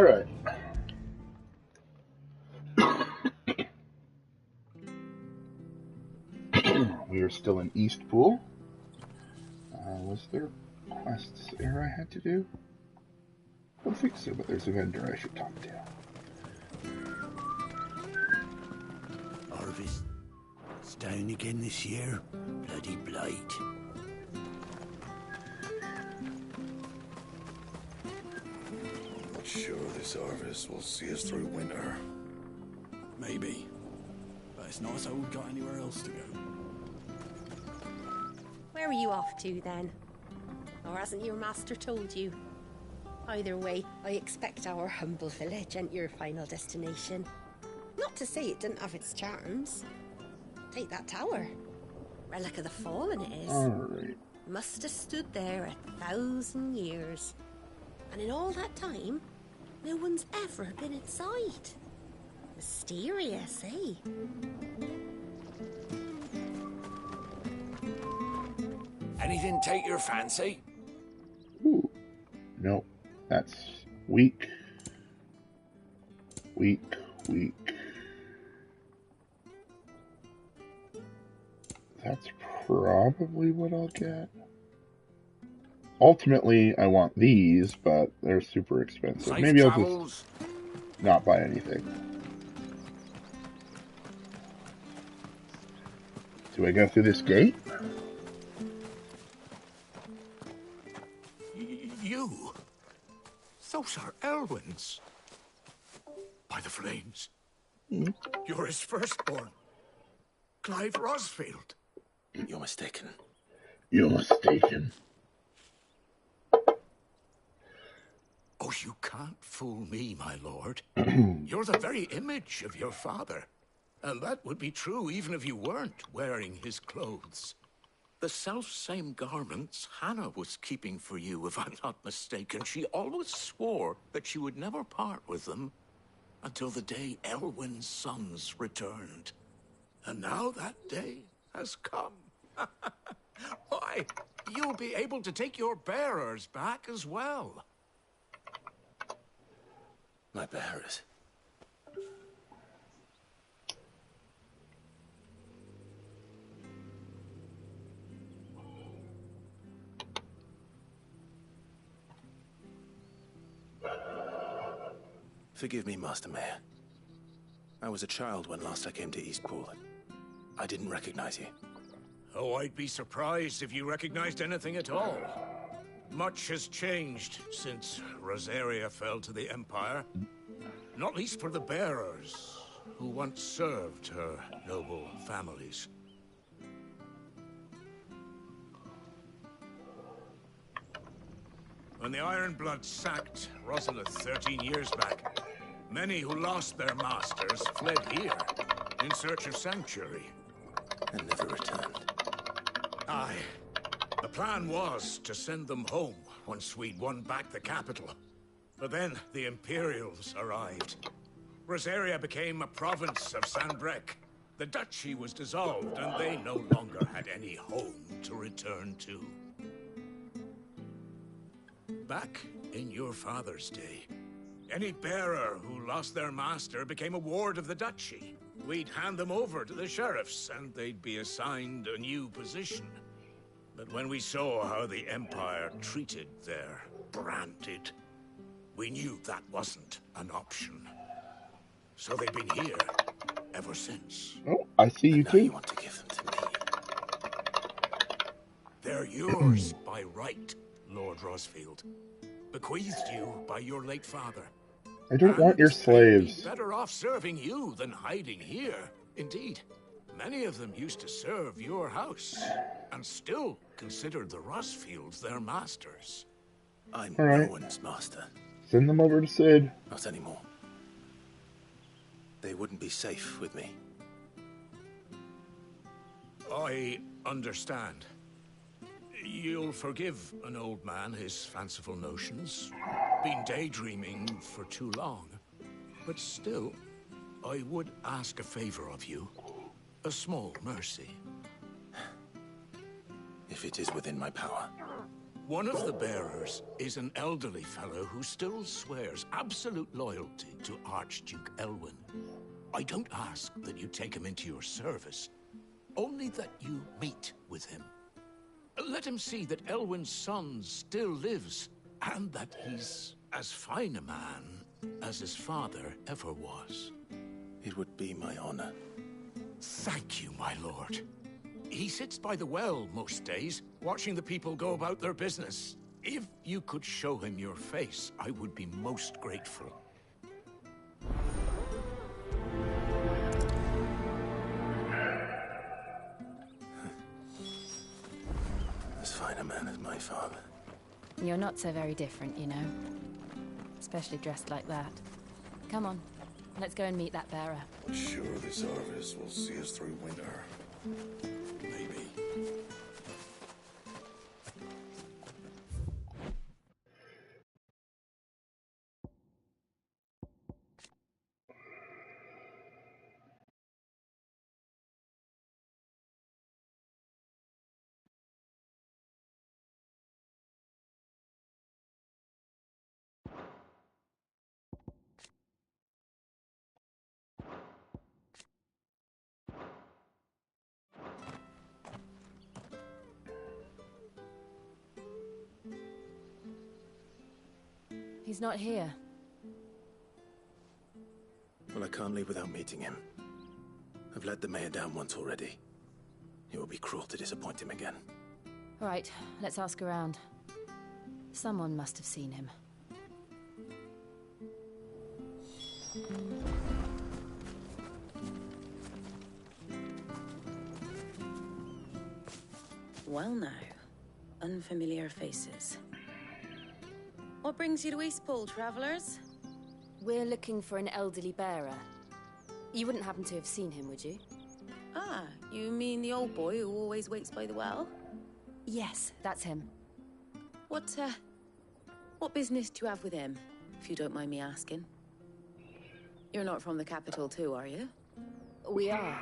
Alright. We are still in Eastpool. Was there quests there I had to do? I don't think so, but there's a vendor I should talk to. Harvest. It's down again this year. Bloody blight. Not sure this harvest will see us through winter. Maybe. But it's not as though we've got anywhere else to go. Where are you off to, then? Or hasn't your master told you? Either way, I expect our humble village ain't your final destination. Not to say it didn't have its charms. Take that tower. Relic of the Fallen it is. Alright. Must have stood there 1,000 years. And in all that time, no one's ever been inside. Mysterious, eh? Anything take your fancy? Ooh. Nope. That's weak. Weak. That's probably what I'll get. Ultimately, I want these, but they're super expensive. Safe Maybe I'll travels. just not buy anything. Do I go through this gate? You? Those are Elwyn's. By the flames. You're his firstborn. Clive Rosfield. You're mistaken. You're mistaken. Oh, you can't fool me, my lord. You're the very image of your father. And that would be true even if you weren't wearing his clothes. The self-same garments Hannah was keeping for you, if I'm not mistaken. She always swore that she would never part with them until the day Elwyn's sons returned. And now that day has come. Why, you'll be able to take your bearers back as well. My bearers. Forgive me, Master Mayor. I was a child when last I came to Eastpool. I didn't recognize you. Oh, I'd be surprised if you recognized anything at all. Much has changed since Rosaria fell to the Empire. Not least for the bearers, who once served her noble families. When the Ironbloods sacked Rosalith 13 years back, many who lost their masters fled here in search of sanctuary. And never returned. Aye. The plan was to send them home once we'd won back the capital. But then the Imperials arrived. Rosaria became a province of Sanbreque. The duchy was dissolved, and they no longer had any home to return to. Back in your father's day, any bearer who lost their master became a ward of the duchy. We'd hand them over to the sheriffs, and they'd be assigned a new position. But when we saw how the Empire treated their branded, we knew that wasn't an option. So they've been here ever since. Oh, I see you Now you too. want to give them to me. They're yours by right, Lord Rosfield. Bequeathed you by your late father. I don't want your And they'd slaves. be better off serving you than hiding here. Indeed, many of them used to serve your house, and still considered the Rosfields their masters. I'm All right. no one's master. Send them over to Sid. Not anymore. They wouldn't be safe with me. I understand. You'll forgive an old man his fanciful notions. Been daydreaming for too long. But still, I would ask a favor of you. A small mercy. If it is within my power. One of the bearers is an elderly fellow who still swears absolute loyalty to Archduke Elwyn. I don't ask that you take him into your service, only that you meet with him. Let him see that Elwyn's son still lives, and that he's as fine a man as his father ever was. It would be my honor. Thank you, my lord. He sits by the well most days, watching the people go about their business. If you could show him your face, I would be most grateful. As fine a man as my father. You're not so very different, you know. Especially dressed like that. Come on, let's go and meet that bearer. Sure, this harvest will see us through winter. Maybe. He's not here. Well, I can't leave without meeting him. I've let the mayor down once already. It will be cruel to disappoint him again. All right, let's ask around. Someone must have seen him. Well now, unfamiliar faces. What brings you to Eastpool, travellers? We're looking for an elderly bearer. You wouldn't happen to have seen him, would you? Ah, you mean the old boy who always waits by the well? Yes, that's him. What business do you have with him, if you don't mind me asking? You're not from the capital too, are you? We are,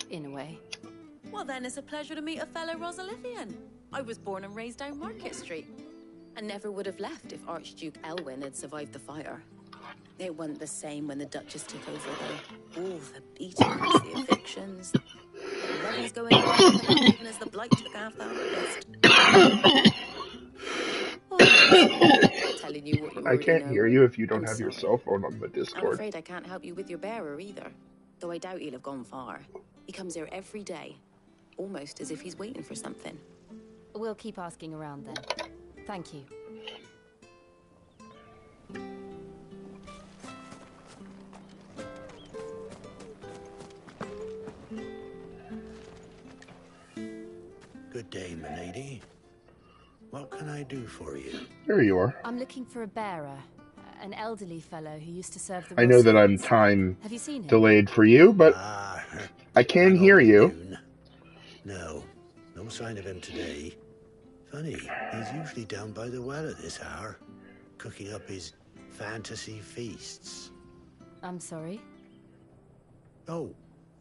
in a way. Well then, it's a pleasure to meet a fellow Rosalithian. I was born and raised down Market Street. And never would have left if Archduke Elwyn had survived the fire. It wasn't the same when the Duchess took over, though. All the beatings, the evictions, the levies going on, even as the Blight took half the harvest. Oh, telling you what you I can't know. hear you if you don't I'm have your sorry. cell phone on the I'm Discord. afraid I can't help you with your bearer either, though I doubt he'll have gone far. He comes here every day, almost as if he's waiting for something. We'll keep asking around then. Thank you. Good day, milady. What can I do for you? There you are. I'm looking for a bearer. An elderly fellow who used to serve the I know that I'm Royals. time Have you seen him? delayed for you, but Ah, I can hear you. noon. No sign of him today. Funny, he's usually down by the well at this hour, cooking up his fantasy feasts. I'm sorry? Oh,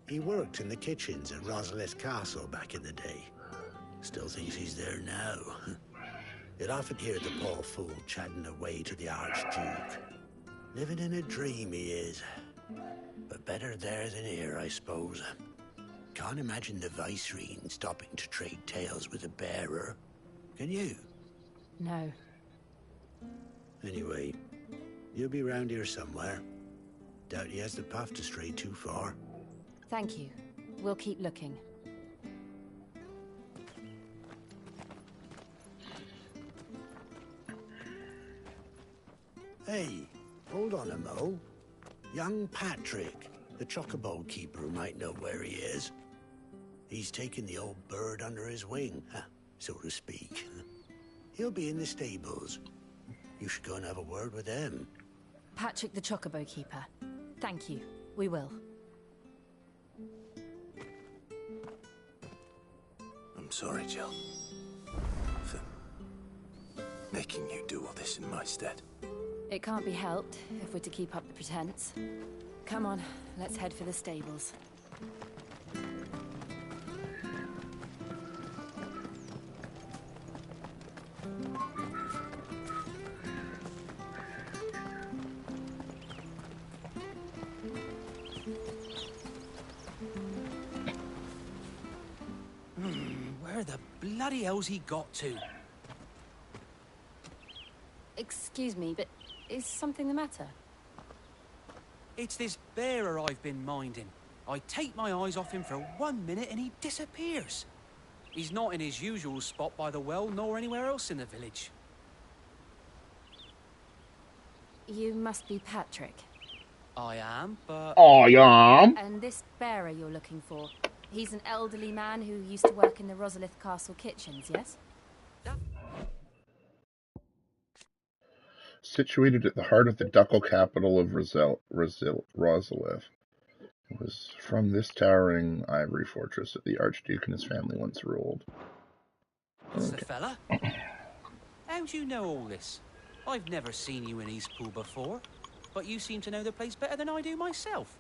he worked in the kitchens at Rosalith Castle back in the day. Still thinks he's there now. You'd often hear the poor fool chatting away to the Archduke. Living in a dream he is. But better there than here, I suppose. Can't imagine the Vicereine stopping to trade tales with a bearer. Can you? No. Anyway, you'll be round here somewhere. Doubt he has the puff to stray too far. Thank you. We'll keep looking. Hey, hold on a mo. Young Patrick, the chocobo keeper, might know where he is. He's taken the old bird under his wing, so to speak. He'll be in the stables. You should go and have a word with him. Patrick the Chocobo Keeper. Thank you. We will. I'm sorry, Jill. For making you do all this in my stead. It can't be helped if we're to keep up the pretense. Come on, let's head for the stables. Where the bloody hell's he got to? Excuse me, but is something the matter? It's this bearer I've been minding. I take my eyes off him for 1 minute and he disappears. He's not in his usual spot by the well, nor anywhere else in the village. You must be Patrick. I am, but... I am. And this bearer you're looking for, he's an elderly man who used to work in the Rosalith Castle kitchens, yes? Situated at the heart of the ducal capital of Rosalith. It was from this towering ivory fortress that the Archduke and his family once ruled. That's the fella? How do you know all this? I've never seen you in Eastpool before, but you seem to know the place better than I do myself.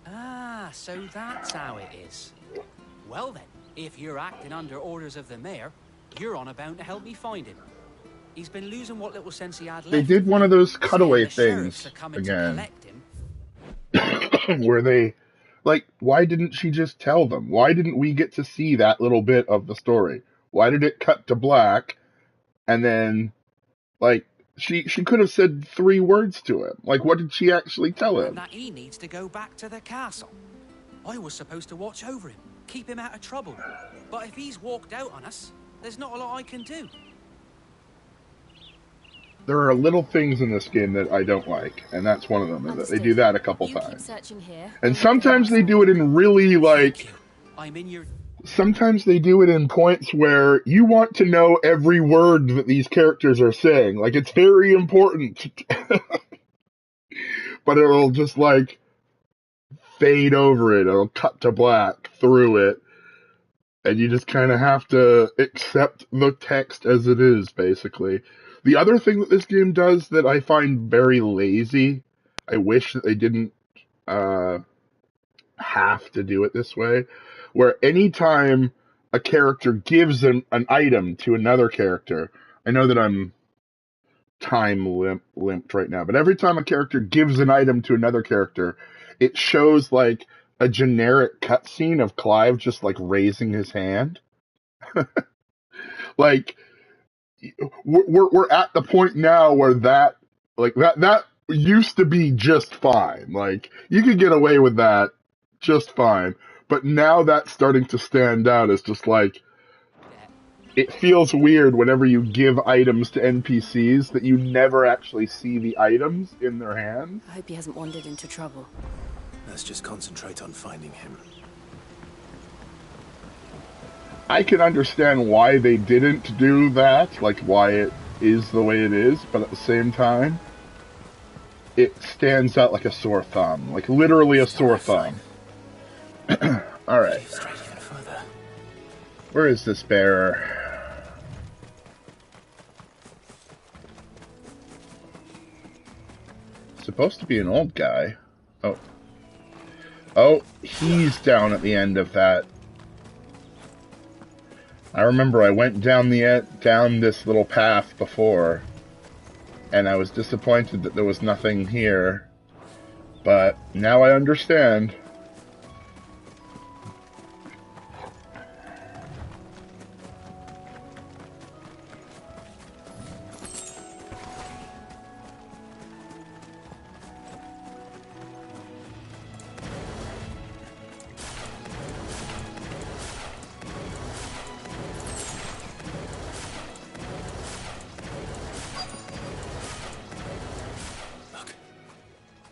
Ah, so that's how it is. Well then, if you're acting under orders of the mayor, you're on about to help me find him. He's been losing what little sense he had left. They did one of those cutaway things again. Where they, like, why didn't she just tell them? Why didn't we get to see that little bit of the story? Why did it cut to black? And then, like, she could have said 3 words to him. Like, what did she actually tell him? That he needs to go back to the castle. I was supposed to watch over him, keep him out of trouble. But if he's walked out on us, there's not a lot I can do. There are little things in this game that I don't like, and that's one of them. Is that they do that a couple times. And sometimes they do it in really, like... I'm in your... Sometimes they do it in points where you want to know every word that these characters are saying. Like, it's very important. But it'll just, like, fade over it. It'll cut to black through it. And you just kind of have to accept the text as it is, basically. The other thing that this game does that I find very lazy, I wish that they didn't have to do it this way, where anytime a character gives an item to another character, I know that I'm time-limped right now, but every time a character gives an item to another character, it shows, like, a generic cutscene of Clive just, like, raising his hand. Like, we're at the point now where that used to be just fine. Like, you could get away with that just fine. But now that's starting to stand out as just like, it feels weird whenever you give items to NPCs that you never actually see the items in their hands. I hope he hasn't wandered into trouble. Let's just concentrate on finding him. I can understand why they didn't do that, like why it is the way it is, but at the same time, it stands out like a sore thumb. Like, literally a sore thumb. Alright. Where is this bearer? Supposed to be an old guy. Oh. Oh, he's down at the end of that. I remember I went down this little path before, and I was disappointed that there was nothing here. But now I understand.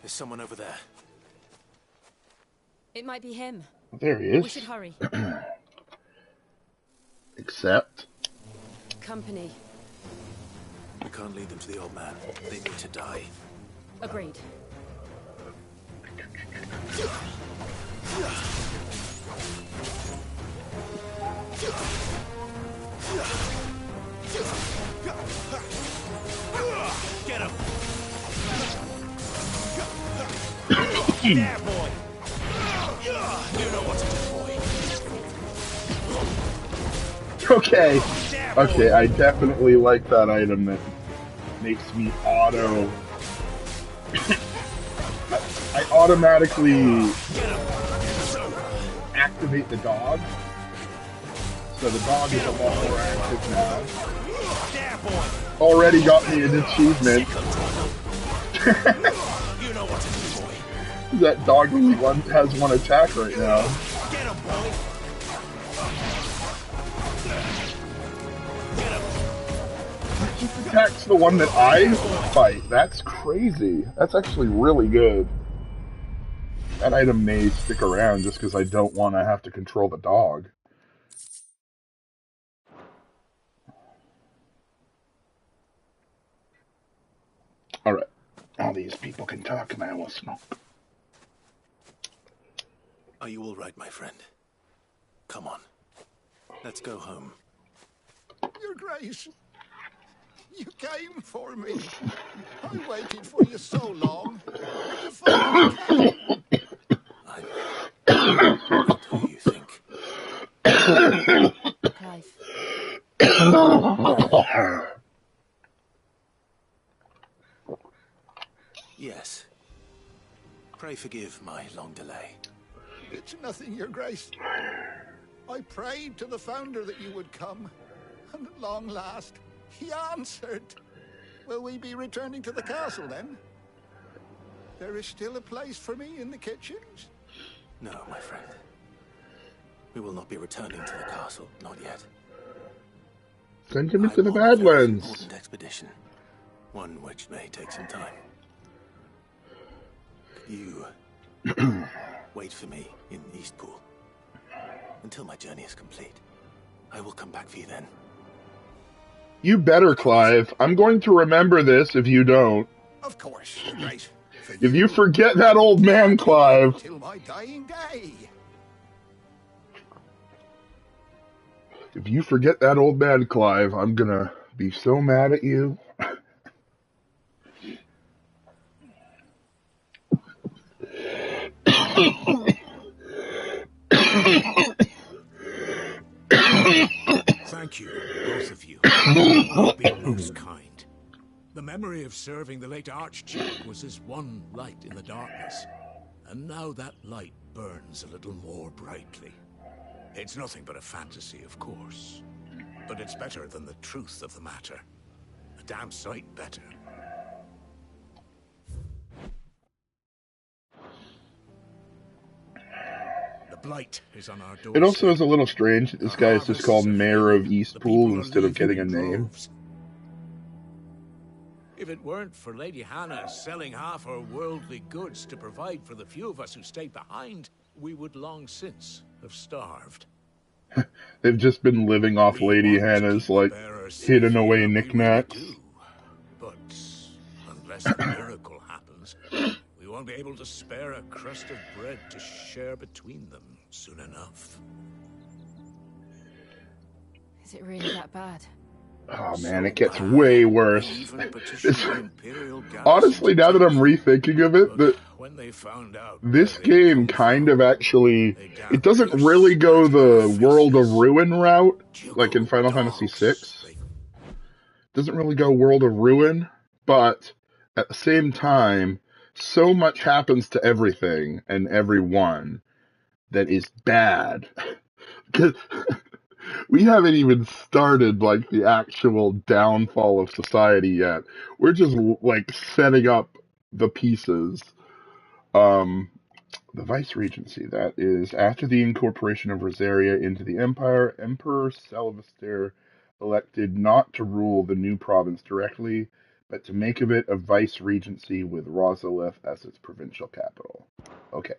Someone over there. It might be him. There he is. We should hurry. Except company. We can't lead them to the old man. They need to die. Agreed. Get him! There, boy. You know what to do, boy. Okay. Okay, I definitely like that item that makes me auto... I automatically activate the dog. So the dog is a lot more active now. Already got me an achievement. That dog only has one attack right now. Attacks the one that I fight. That's crazy. That's actually really good. That item may stick around just because I don't want to have to control the dog. Alright. All these people can talk and I will smoke. Are you all right, my friend? Come on. Let's go home. Your Grace, you came for me. I waited for you so long. You finally came. What do you think? Clive. Yes. Pray forgive my long delay. It's nothing, Your Grace. I prayed to the Founder that you would come, and at long last, he answered. Will we be returning to the castle, then? There is still a place for me in the kitchens? No, my friend. We will not be returning to the castle, not yet. Send him into the Badlands. Important expedition, one which may take some time. You wait for me in Eastpool until my journey is complete. I will come back for you then. You better, Clive. I'm going to remember this if you don't. Of course, Your Grace. If you forget that old man, Clive. Till my dying day. If you forget that old man, Clive, I'm gonna be so mad at you. Thank you, both of you. You've been most kind. The memory of serving the late Archduke was as one light in the darkness, and now that light burns a little more brightly. It's nothing but a fantasy, of course, but it's better than the truth of the matter. A damn sight better. The blight is on our doorstep. It also is a little strange that this guy is just called Mayor of Eastpool instead of getting a name. If it weren't for Lady Hannah selling half her worldly goods to provide for the few of us who stayed behind, we would long since have starved. They've just been living off Lady Hannah's, like, hidden away knickknacks. But unless a miracle happens, we won't be able to spare a crust of bread to share between them soon enough. Is it really that bad? Oh man, it gets way worse. Honestly, now that I'm rethinking of it, this game kind of actually, it doesn't really go the World of Ruin route, like in Final Fantasy VI. It doesn't really go World of Ruin, but at the same time, so much happens to everything and everyone that is bad. We haven't even started, like, the actual downfall of society yet. We're just, like, setting up the pieces. The Vice-Regency, that is, after the incorporation of Rosaria into the Empire, Emperor Salvestir elected not to rule the new province directly, but to make of it a Vice-Regency with Rosalith as its provincial capital. Okay,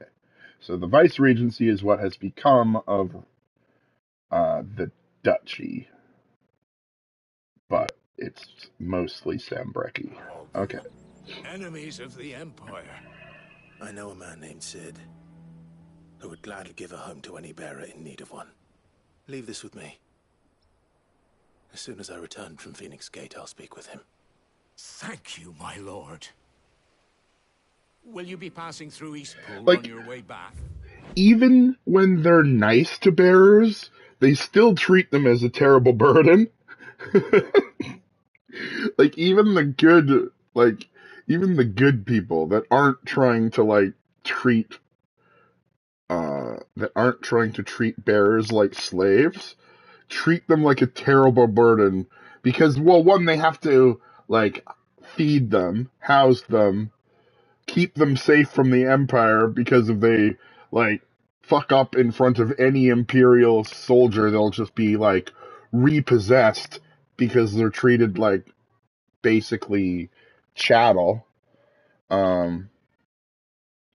so the Vice-Regency is what has become of the duchy, but it's mostly Sanbreque. Okay. Enemies of the Empire. I know a man named Cid who would gladly give a home to any bearer in need of one. Leave this with me. As soon as I return from Phoenix Gate, I'll speak with him. Thank you, my lord. Will you be passing through Eastpool Like, on your way back? even when they're nice to bearers, they still treat them as a terrible burden. Like, even the good people that aren't trying to, like, treat, bearers like slaves, treat them like a terrible burden. Because, well, one, they have to, like, feed them, house them, keep them safe from the Empire, because if they, like, fuck up in front of any Imperial soldier, they'll just be, like, repossessed because they're treated like basically chattel.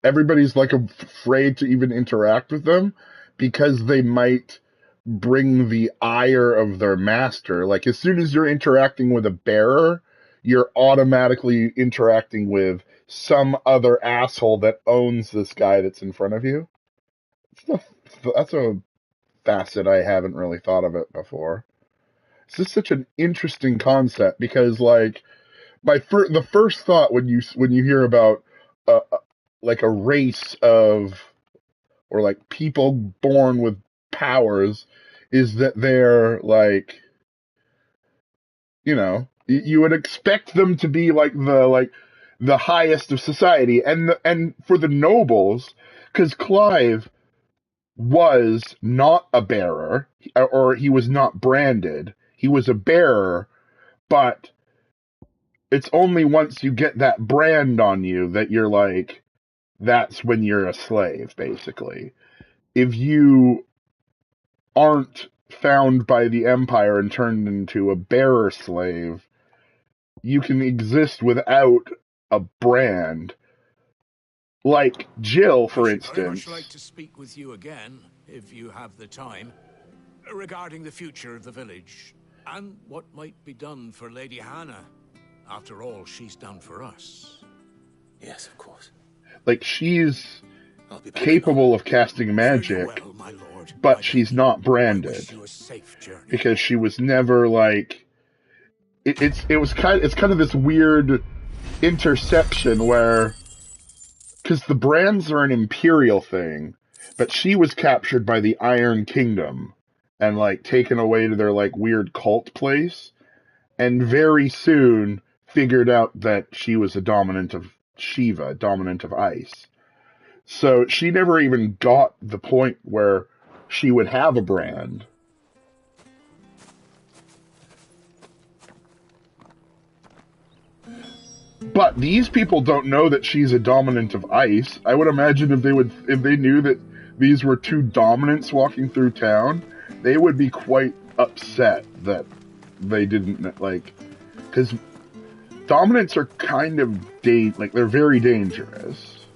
Everybody's, like, afraid to even interact with them because they might bring the ire of their master. Like, as soon as you're interacting with a bearer, you're automatically interacting with some other asshole that owns this guy that's in front of you. That's a facet I haven't really thought of it before. It's just such an interesting concept because, like, the first thought when you hear about like a race of, or like people born with powers, is that they're like, you would expect them to be like the highest of society, and for the nobles, because Clive was not a bearer, or he was not branded. He was a bearer, but it's only once you get that brand on you that you're like, that's when you're a slave, basically. If you aren't found by the Empire and turned into a bearer slave, you can exist without a brand. Like Jill, for I should very much instance. like to speak with you again, if you have the time, regarding the future of the village, and what might be done for Lady Hannah. After all, she's done for us. Yes, of course. Like, she's capable of casting magic, but she's not branded. Because she was never, like... It's kind of this weird interception where... Because the brands are an Imperial thing, but she was captured by the Iron Kingdom and, like, taken away to their, like, weird cult place, and very soon figured out that she was a dominant of Shiva, dominant of ice. So she never even got the point where she would have a brand. But these people don't know that she's a dominant of ice. I would imagine if they knew that these were two dominants walking through town, they would be quite upset that they didn't, like, because dominants are kind of they're very dangerous.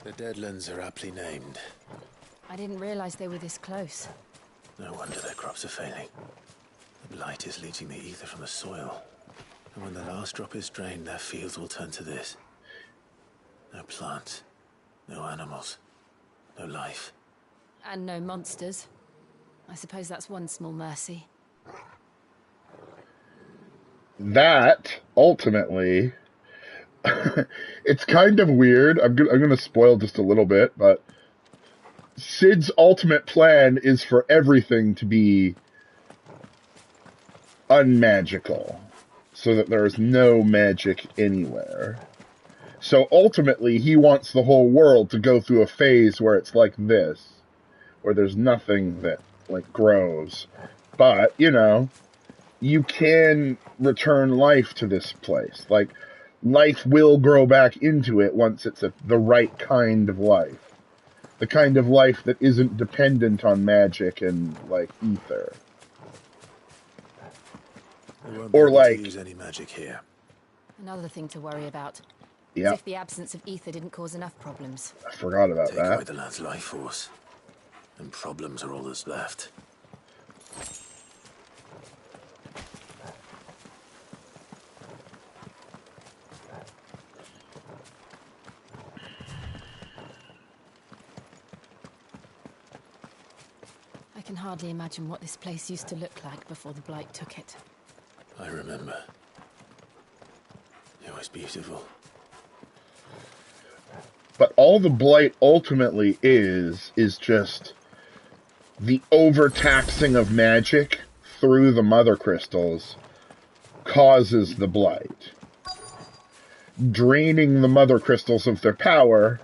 The Deadlands are aptly named. I didn't realize they were this close. No wonder their crops are failing. The blight is leaching the ether from the soil. And when the last drop is drained, their fields will turn to this. No plants, no animals, no life. And no monsters. I suppose that's one small mercy. That, ultimately... It's kind of weird. I'm gonna spoil just a little bit, but Cid's ultimate plan is for everything to be unmagical, so that there is no magic anywhere. So ultimately, he wants the whole world to go through a phase where it's like this, where there's nothing that, like, grows. But, you can return life to this place. Like, life will grow back into it once it's the right kind of life. The kind of life that isn't dependent on magic and, like, ether. We won't be able to use any magic here. Another thing to worry about. Yeah. As if the absence of ether didn't cause enough problems. I forgot about that. Take away the lad's life force, and problems are all that's left. can hardly imagine what this place used to look like before the Blight took it. I remember. It was beautiful. But all the Blight ultimately is just the overtaxing of magic through the Mother Crystals causes the Blight. Draining the Mother Crystals of their power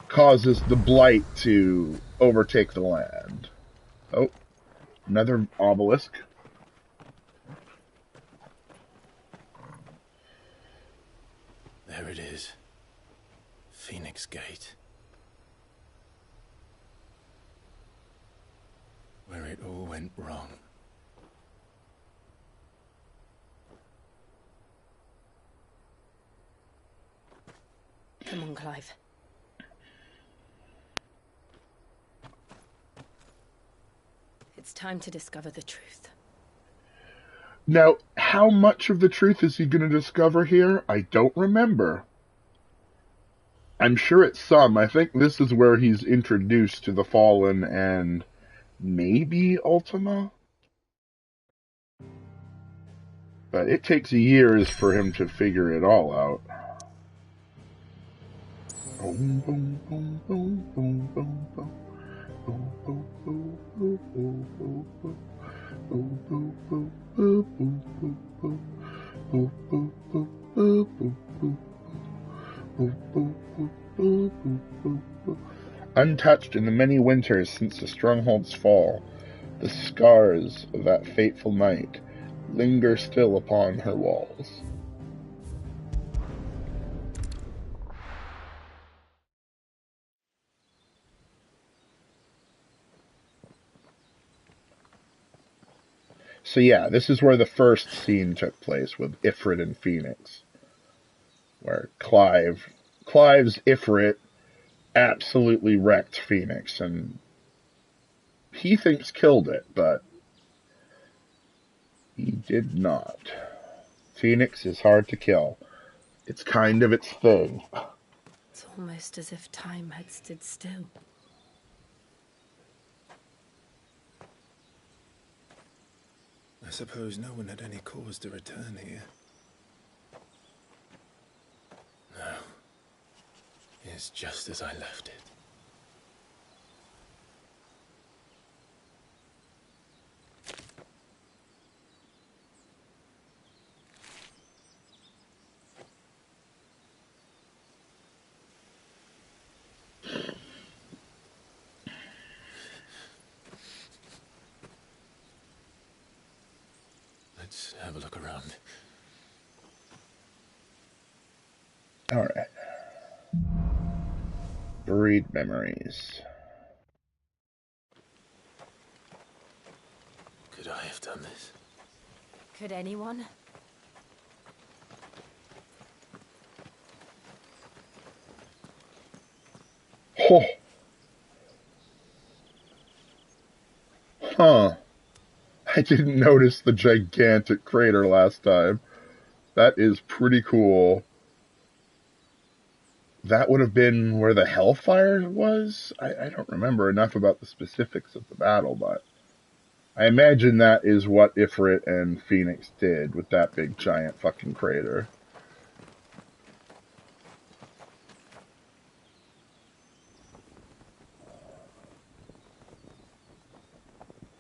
causes the Blight to overtake the land. Oh, another obelisk. There it is. Phoenix Gate. Where it all went wrong. Come on, Clive. It's time to discover the truth. Now, how much of the truth is he going to discover here? I don't remember. I'm sure it's some. I think this is where he's introduced to the Fallen and maybe Ultima? But it takes years for him to figure it all out. Boom, boom, boom, boom, boom, boom, boom. Boom, boom, boom, boom, boom, boom, boom. Boom, boom, boom, boom, boom, boom, boom. Boom, boom, boom, boom, boom, boom. Boom, boom, boom, boom, boom, boom, boom. Untouched in the many winters since the stronghold's fall, the scars of that fateful night linger still upon her walls. So yeah, this is where the first scene took place with Ifrit and Phoenix. Where Clive's Ifrit absolutely wrecked Phoenix, and he thinks killed it, but he did not. Phoenix is hard to kill. It's kind of its thing. It's almost as if time had stood still. I suppose no one had any cause to return here. No. It's just as I left it. Let's have a look around. Alright. Buried memories. Could I have done this? Could anyone? Oh. Huh. I didn't notice the gigantic crater last time. That is pretty cool. That would have been where the Hellfire was? I don't remember enough about the specifics of the battle, but I imagine that is what Ifrit and Phoenix did with that big giant fucking crater.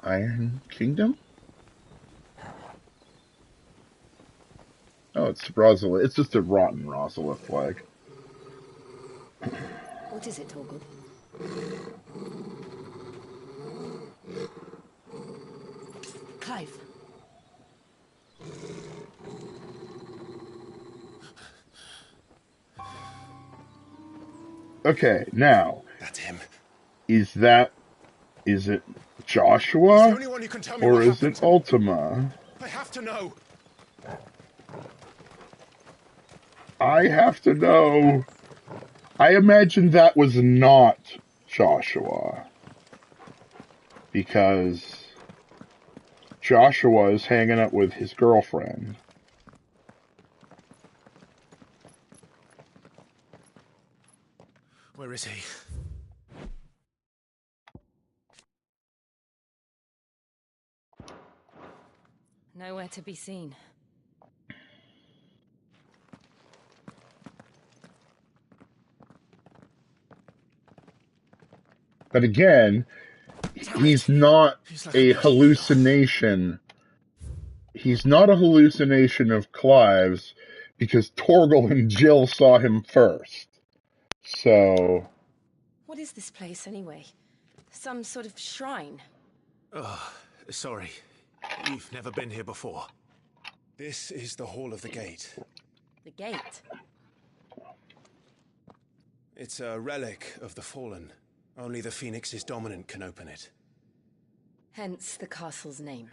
Iron Kingdom? Oh, it's Rosalith. It's just a rotten Rosalith flag. What is it, Torgal? Clive. Okay, now. That's him. Is it Joshua? Or is it Ultima? I have to know. I have to know. I imagine that was not Joshua. Because Joshua is hanging out with his girlfriend. Where is he? Nowhere to be seen. But again, he's not a hallucination. He's not a hallucination of Clive's because Torgal and Jill saw him first. So... What is this place, anyway? Some sort of shrine? Oh, sorry. You've never been here before. This is the Hall of the Gate. The gate? It's a relic of the Fallen. Only the Phoenix's dominant can open it. Hence the castle's name.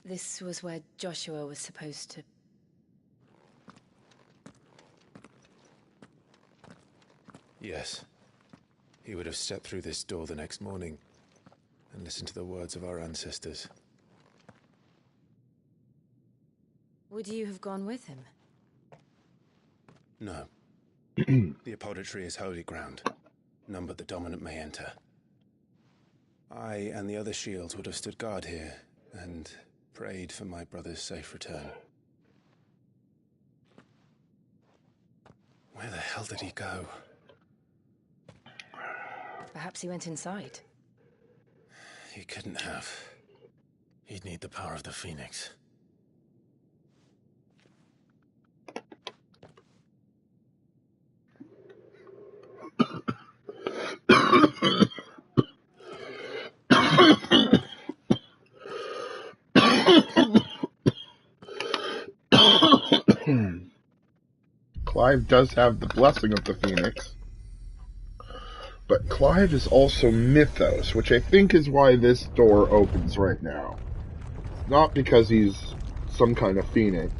This was where Joshua was supposed to... Yes. He would have stepped through this door the next morning and listened to the words of our ancestors. Would you have gone with him? No. The Apodatory is holy ground. None but the dominant may enter. I and the other shields would have stood guard here and prayed for my brother's safe return. Where the hell did he go? Perhaps he went inside. He couldn't have. He'd need the power of the Phoenix. Clive does have the blessing of the Phoenix. But Clive is also Mythos, which I think is why this door opens right now. Not because he's some kind of Phoenix.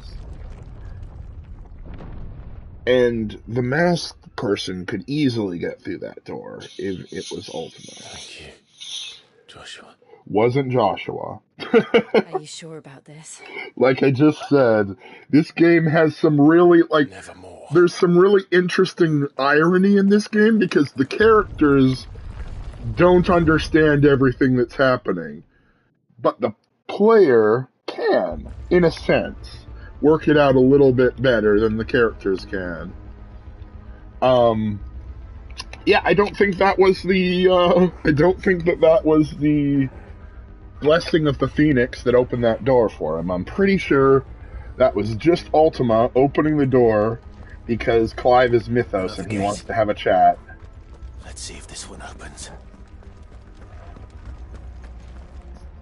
And the masked person could easily get through that door if it was Ultima. Thank you, Joshua. Wasn't Joshua. Are you sure about this? Like I just said, this game has some really, like, Nevermore. there's some really interesting irony in this game because the characters don't understand everything that's happening. But the player can, in a sense, work it out a little bit better than the characters can. Yeah, I don't think that was the, that was the blessing of the Phoenix that opened that door for him. I'm pretty sure that was just Ultima opening the door because Clive is Mythos and he wants to have a chat. Let's see if this one opens.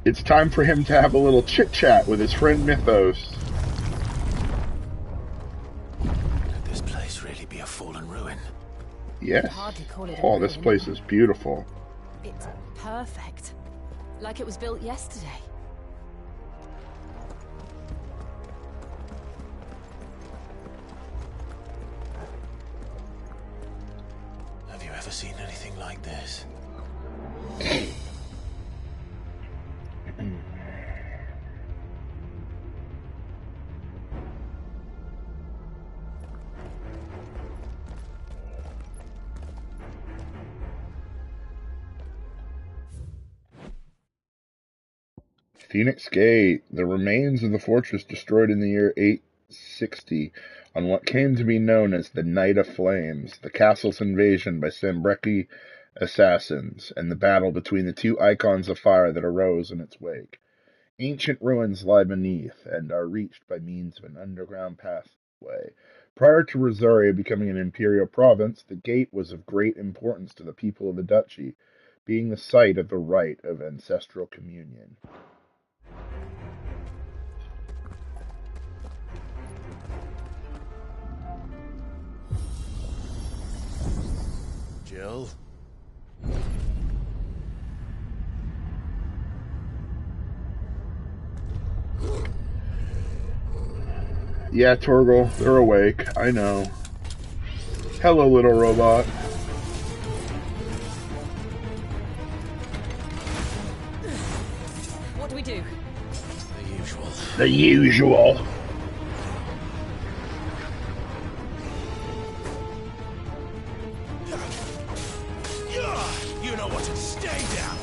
It's time for him to have a little chit-chat with his friend Mythos. Could this place really be a fallen ruin? Yes. Hardly call it a Oh, this ruin. place is beautiful. It's perfect. Like it was built yesterday. Have you ever seen anything like this? Phoenix Gate, the remains of the fortress destroyed in the year 860 on what came to be known as the Night of Flames, the castle's invasion by Sanbreque assassins, and the battle between the two icons of fire that arose in its wake. Ancient ruins lie beneath and are reached by means of an underground pathway. Prior to Rosaria becoming an imperial province, the gate was of great importance to the people of the duchy, being the site of the rite of ancestral communion. Jill? Yeah, Torgal, they're awake. I know. Hello, little robot. What do we do? The usual. The usual. You know what to stay down.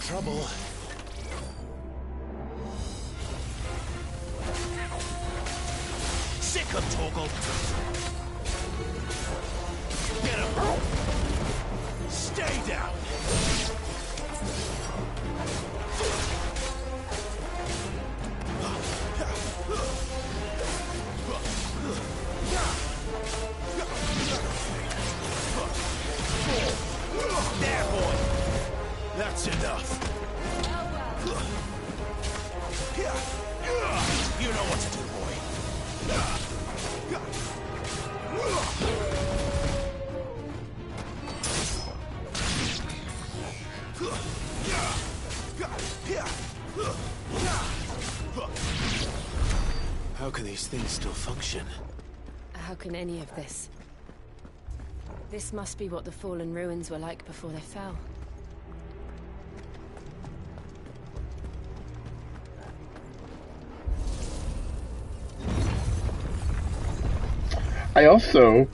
trouble. Sick of Torgal. Get him. Stay down. There, boy. That's enough. You know what to do, boy. How can these things still function? How can any of this? This must be what the fallen ruins were like before they fell. I also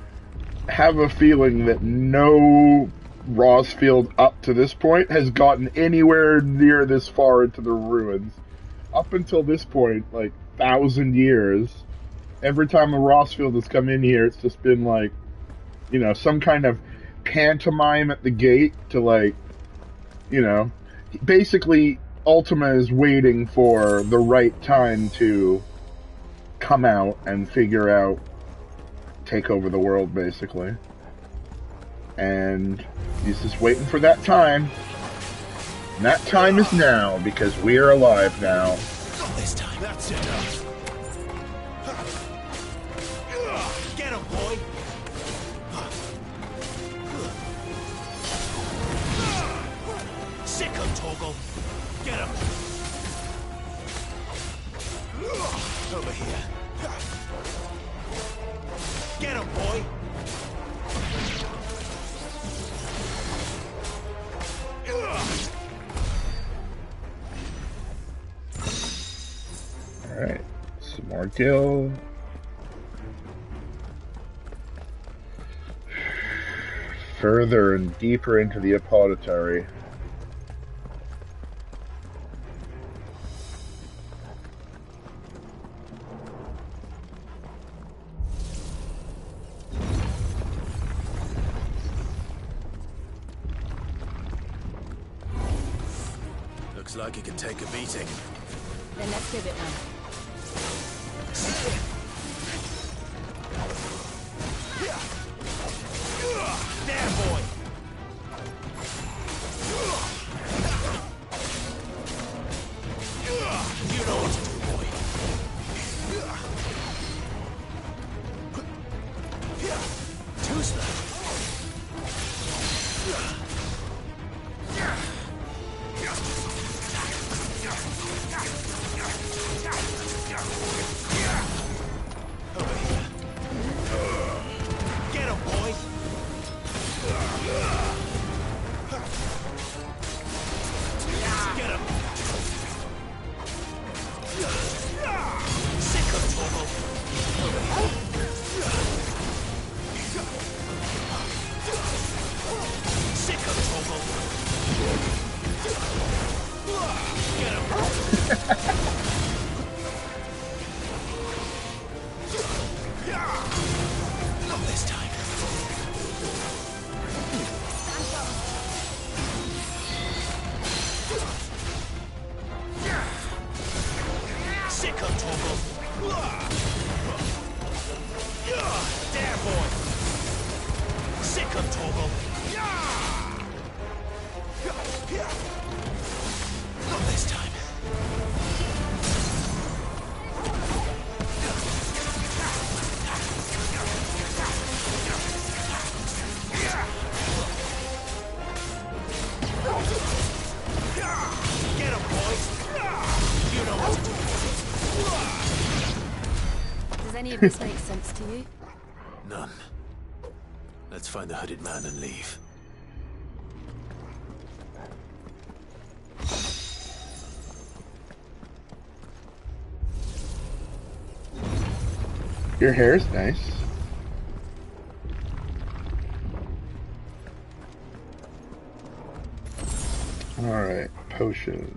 have a feeling that no Rosfield up to this point has gotten anywhere near this far into the ruins. Up until this point, like 1,000 years, every time a Rosfield has come in here, it's just been like, you know, some kind of pantomime at the gate to, like, you know, basically Ultima is waiting for the right time to come out and figure out, take over the world, basically. And he's just waiting for that time. And that time is now, because we are alive now. This time, that's enough. Get him, boy. Sick of Torgal. Get him. Over here. Get him, boy. Alright, some more gil. Further and deeper into the apothecary. Looks like he can take a beating. Then let's give it one. There, boy. You know what to do, boy. Too slow. Over here. Get him, boy. Get him. Sick of Torgal. Over here. Sick of Torgal. Get him. Not this time. Sick of Torgal. There, boy. Sick of Torgal. Not this time. Get him, boy. You know what to do. Does any of this make sense to you? None. Let's find the hooded man and leave. Your hair's nice. Alright. potion.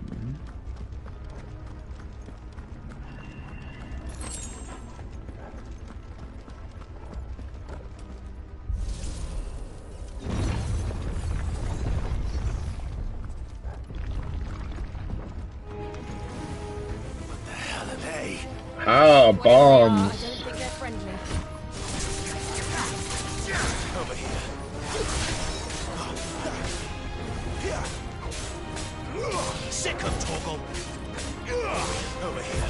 Ah, bombs. I don't think they're friendly. Over here. Sick of Torgal. Over here.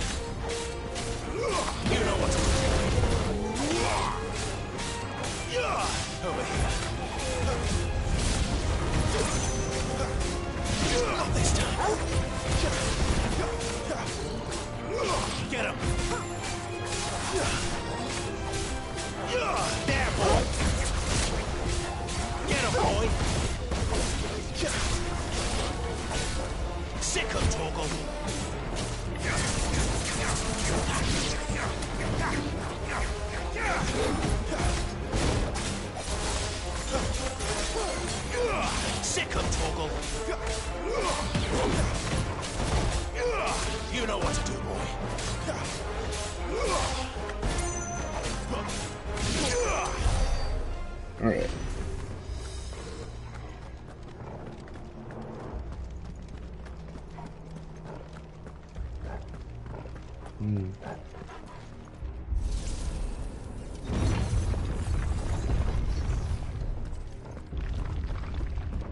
You know what to do. Over here. Not this time. Get him. There, boy. Get him, boy. Sick of Torgal. Sick of Torgal. You know what to do, boy. All right.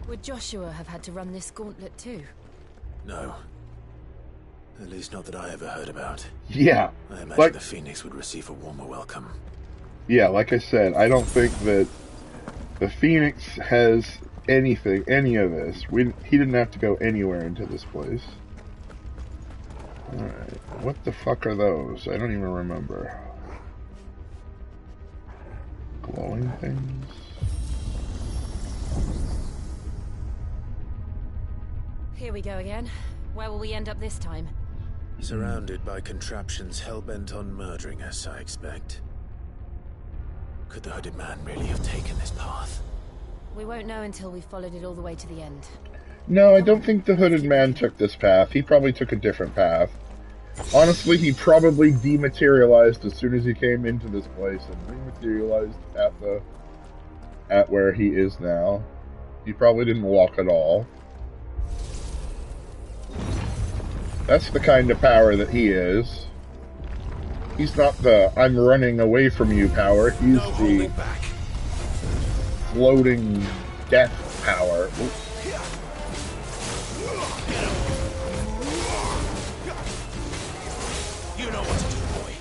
Would Joshua have had to run this gauntlet too? No. At least not that I ever heard about. Yeah. I imagine Like, the Phoenix would receive a warmer welcome. yeah, like I said, I don't think that the Phoenix has anything, any of this. He didn't have to go anywhere into this place. Alright, what the fuck are those? I don't even remember. Glowing things? Here we go again. Where will we end up this time? Surrounded by contraptions hell-bent on murdering us, I expect. Could the Hooded Man really have taken this path? We won't know until we've followed it all the way to the end. No, I don't think the Hooded Man took this path. He probably took a different path. Honestly, he probably dematerialized as soon as he came into this place and rematerialized at where he is now. He probably didn't walk at all. That's the kind of power that he is. He's not the I'm running away from you power. He's the floating death power. Oops. You know what to do, boy.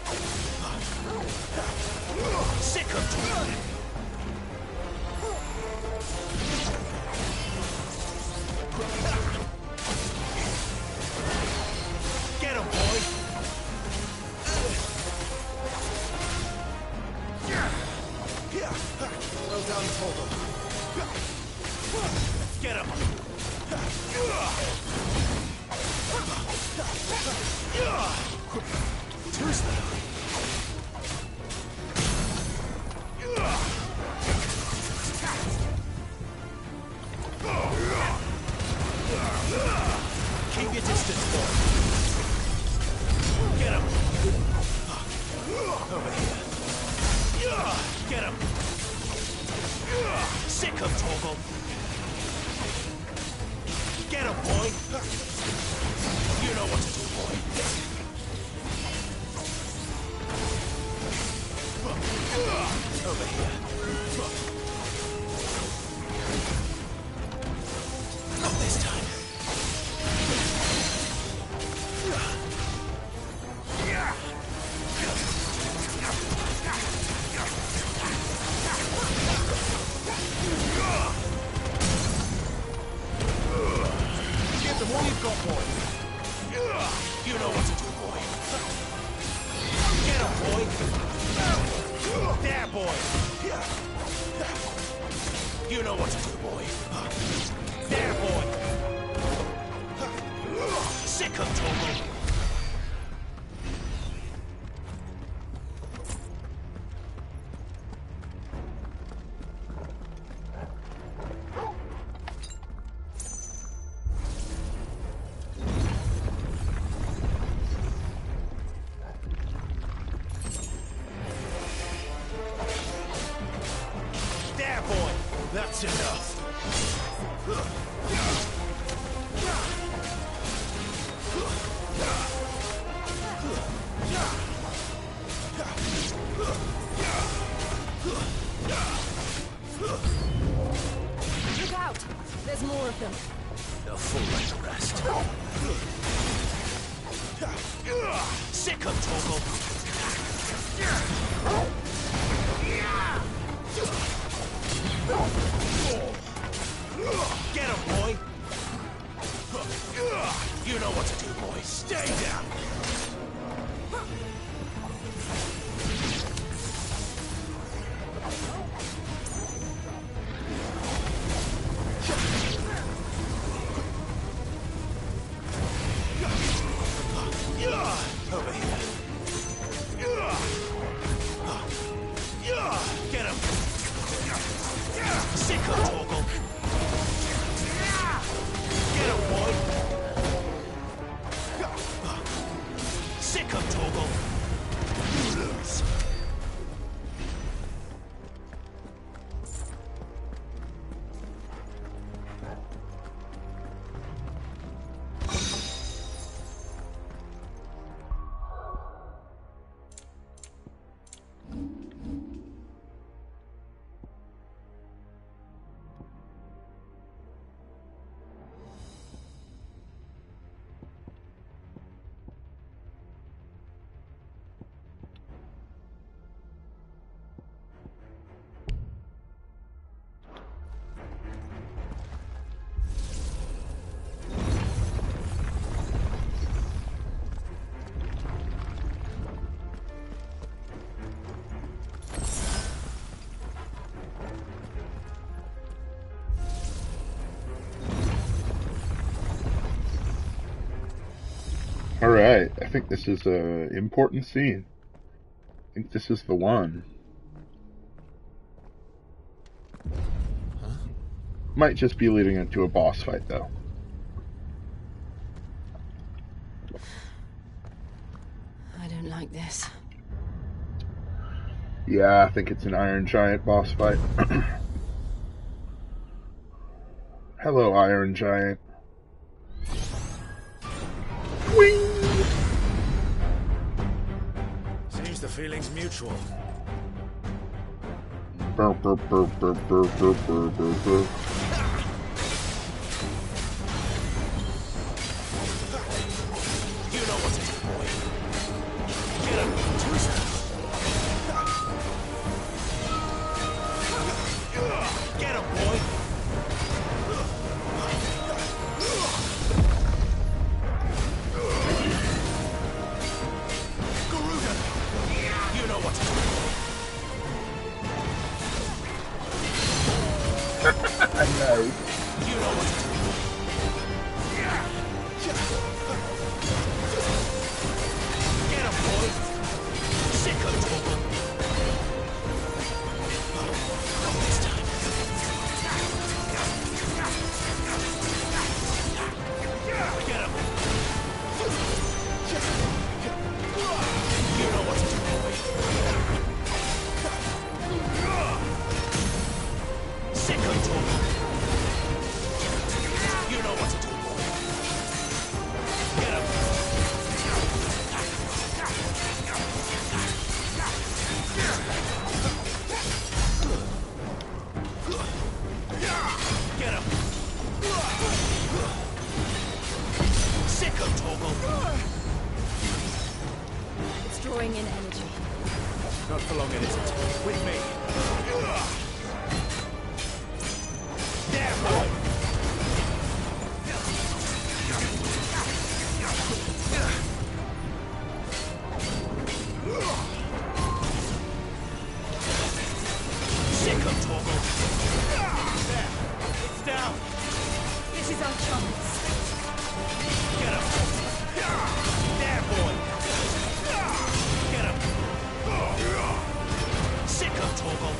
Sick of you. Get him, boy. Well done, Torgal. Get him. Tuesday. Keep your distance, boy. Get him. Over here. Get him. Sick of Torgal. Get him, boy. You know what to do, boy. Over here. Not this time. Give them all you've got, boy. You know what to do, boy. Get him, boy. There, boy. You know what to do, boy. There, boy. Sick of Torgal. Look out! There's more of them. They'll fall like the rest. Sick of Torgal! Get him, boy! You know what to do, boy. Stay down! Over here. Get him! Sick of Torgal! Get him, boy! Sick of Torgal! You lose! Alright, I think this is an important scene. I think this is the one. Huh? Might just be leading into a boss fight, though. I don't like this. Yeah, I think it's an Iron Giant boss fight. Hello, Iron Giant. Whee! Seems the feeling's mutual. Burr, burr, burr, burr, burr, burr, burr, burr, burr. You know what to do, boy. Get him, Tuesday. Get him, boy. Garuda. You know what to do. Nice. You know what to do. Get him, boy. Sick of Torgal. Not this time. Get him. You know what to do, boy. Sick of Torgal. You know what to do, boy. Get him. Get him. Sick of Torgal. It's drawing in energy. Not for long, it isn't. With me. There, boy. Sick of Torgal. There. It's down. This is our chance. Get him. There, boy. Get him. Sick of Torgal.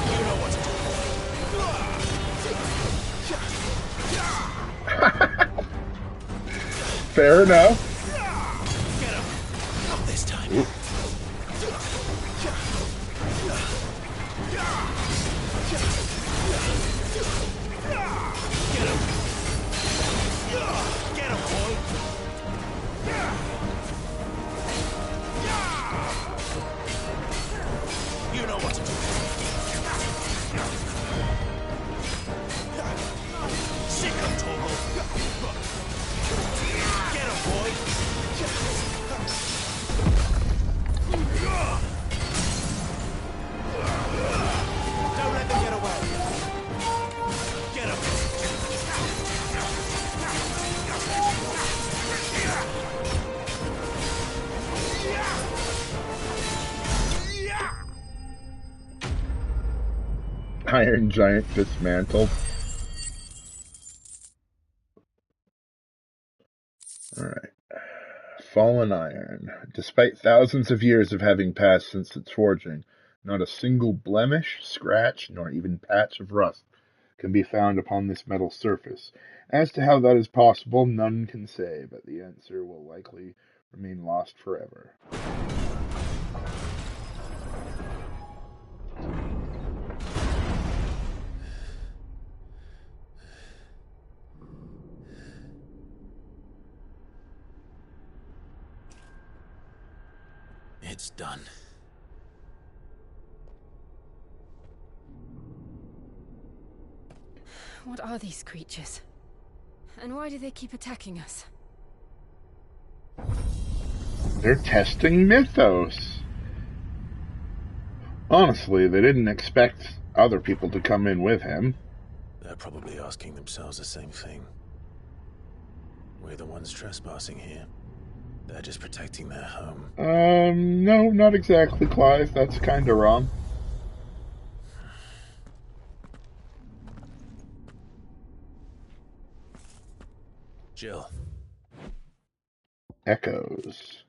You know what to do. Fair enough. Get him! Not this time. Ooh. Get him, boy! You know what to do. Sick of Torgal. Get him, boy! Don't let them get away. Get him. Iron Giant dismantled. Alright. Fallen Iron. Despite thousands of years of having passed since its forging, not a single blemish, scratch, nor even patch of rust can be found upon this metal surface. As to how that is possible, none can say, but the answer will likely remain lost forever. It's done. What are these creatures? And why do they keep attacking us? They're testing Mythos. Honestly, they didn't expect other people to come in with him. They're probably asking themselves the same thing. We're the ones trespassing here. They're just protecting their home. No, not exactly, Clive. That's kinda wrong. Jill. Echoes.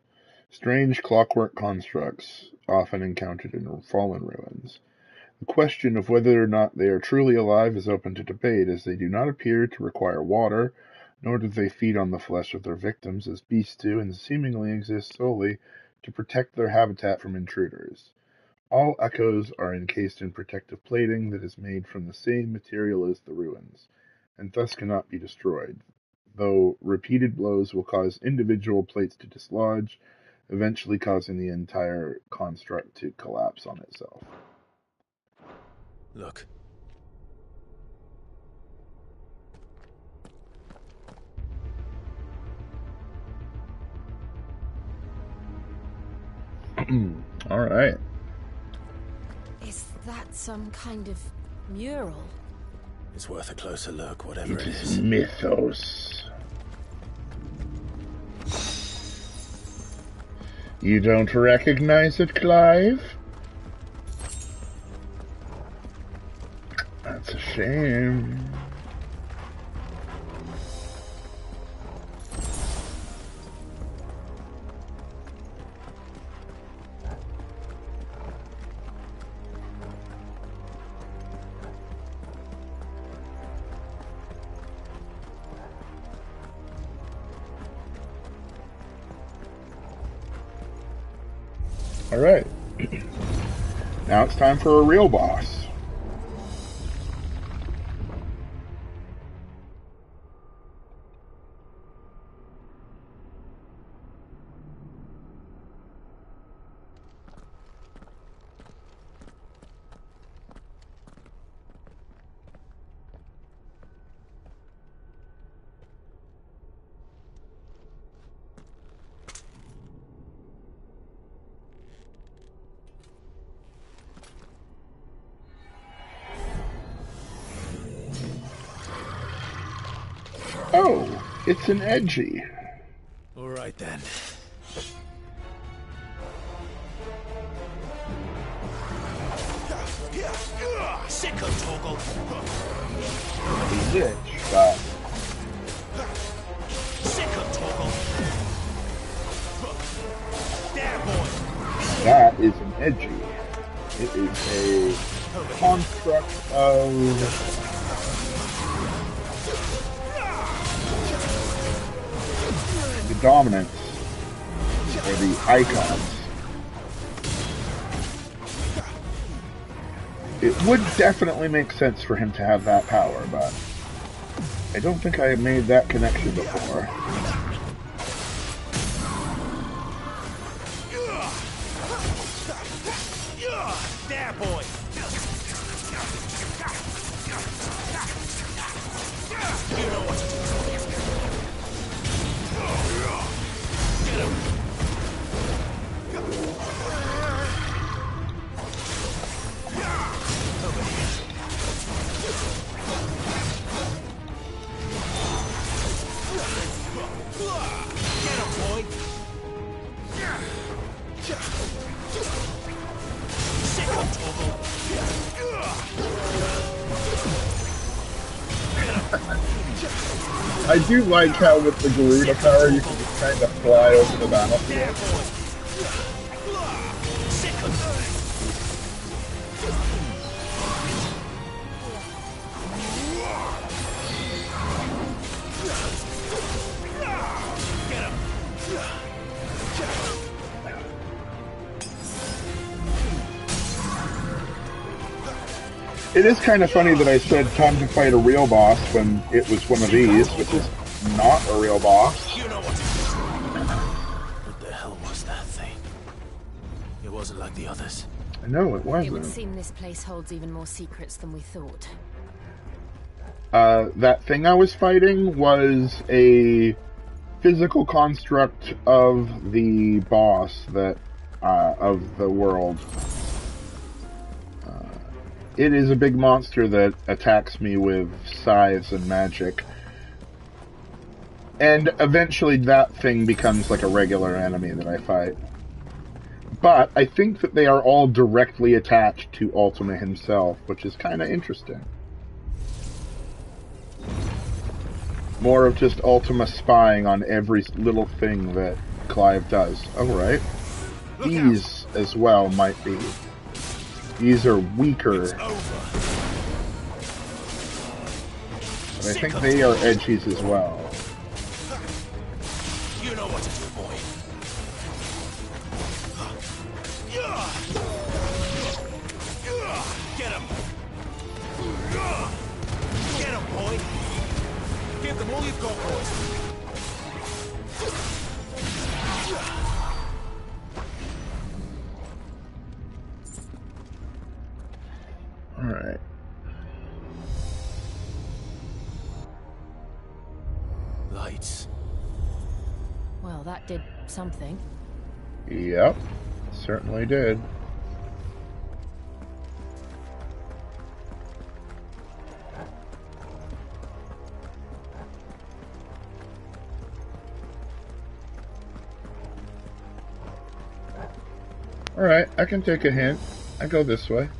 Strange clockwork constructs, often encountered in fallen ruins. The question of whether or not they are truly alive is open to debate, as they do not appear to require water, nor do they feed on the flesh of their victims as beasts do, and seemingly exist solely to protect their habitat from intruders. All echoes are encased in protective plating that is made from the same material as the ruins, and thus cannot be destroyed, though repeated blows will cause individual plates to dislodge, eventually causing the entire construct to collapse on itself. Look. All right. Is that some kind of mural? It's worth a closer look, whatever It it is is. Mythos. You don't recognize it, Clive? That's a shame. Alright. Now it's time for a real boss. Oh, it's an edgy. All right then. Sick of Torgal. He's rich, but Sick of Torgal. There, boy. that isn't edgy. It is a construct of dominance, or the icons, it would definitely make sense for him to have that power, but I don't think I made that connection before. There, boy! You know what to do. Get him! Get him, boy! Sick of trouble! I do like how with the Garuda power you can just kind of fly over the battlefield. It is kind of funny that I said time to fight a real boss when it was one of these, which is not a real boss. What the hell was that thing? It wasn't like the others. No, it wasn't. It would seem this place holds even more secrets than we thought. That thing I was fighting was a physical construct of the boss that, of the world. It is a big monster that attacks me with scythes and magic. And eventually that thing becomes like a regular enemy that I fight. But I think that they are all directly attached to Ultima himself, which is kind of interesting. More of just Ultima spying on every little thing that Clive does. Alright. These as well might be. These are weaker. But I think they are edgies as well. You know what to do, boy. Get him. Get him, boy. Give them all you've got, boys. Alright. Lights. Well, that did something. Yep. Certainly did. Alright, I can take a hint. I go this way.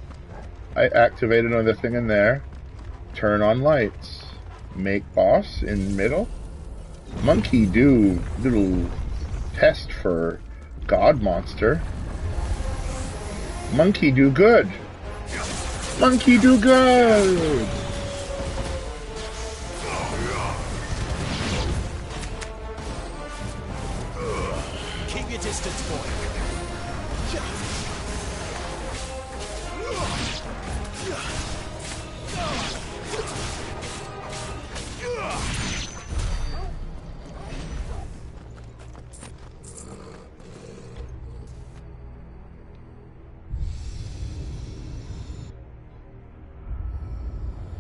I activate another thing in there. Turn on lights. Make boss in middle. Monkey do little test for god monster. Monkey do good. Monkey do good. Keep your distance, boy.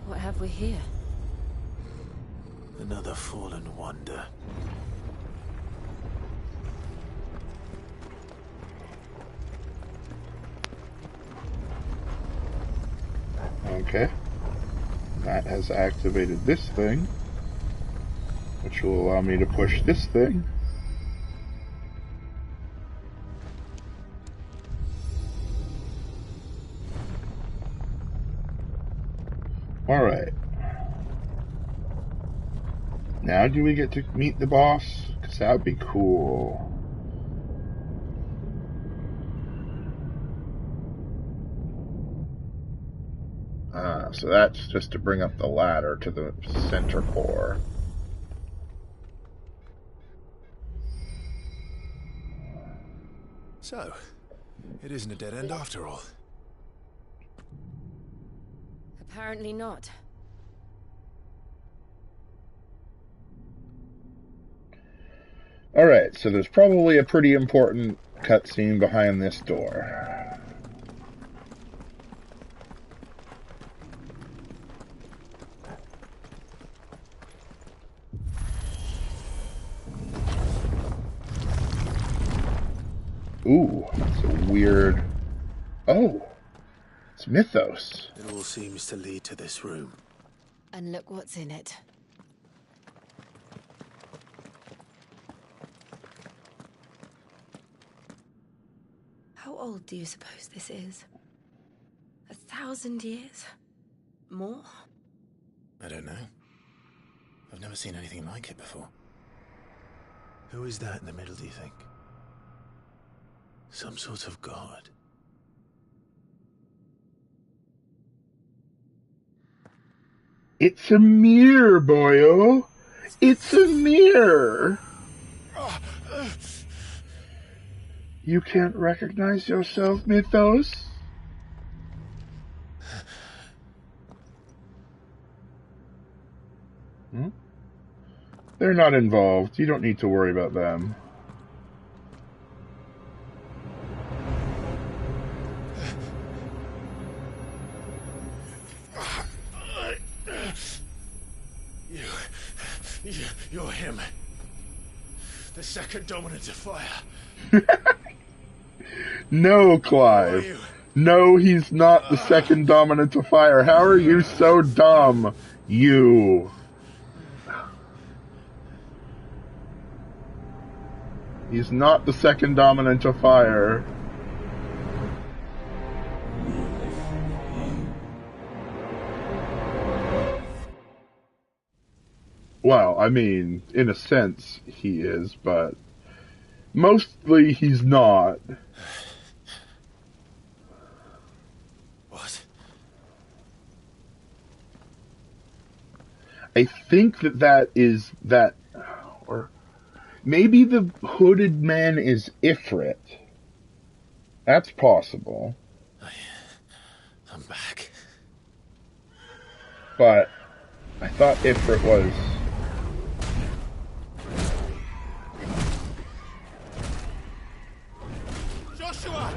What have we here? Another fallen wonder. Okay. That has activated this thing, which will allow me to push this thing. Alright. Now do we get to meet the boss? Because that would be cool. So that's just to bring up the ladder to the center core. So, it isn't a dead end after all. Apparently not. Alright, so there's probably a pretty important cutscene behind this door. Ooh, that's a weird... Oh, it's Mythos. It all seems to lead to this room. And look what's in it. How old do you suppose this is? 1,000 years? More? I don't know. I've never seen anything like it before. Who is that in the middle, do you think? Some sort of god? It's a mirror, boyo. It's a mirror. You can't recognize yourself, Mythos? They're not involved. You don't need to worry about them. You're him. The second dominant of fire. No, Clive. No, he's not the second dominant of fire. How are you so dumb? You. He's not the second dominant of fire. Well, I mean, in a sense, he is, but mostly he's not. What? I think that is that, or maybe the hooded man is Ifrit. That's possible. I'm back. But I thought Ifrit was... Joshua!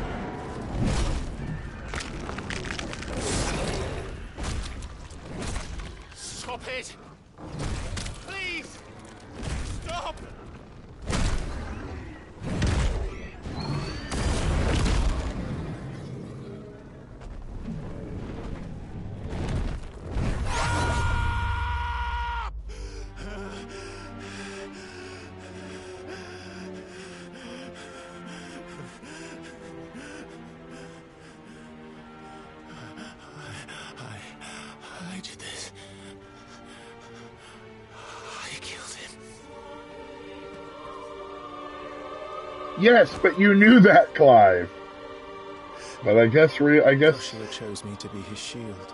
Stop it! Please! Stop! I did this. I killed him. Yes, but you knew that, Clive. But I guess Joshua chose me to be his shield.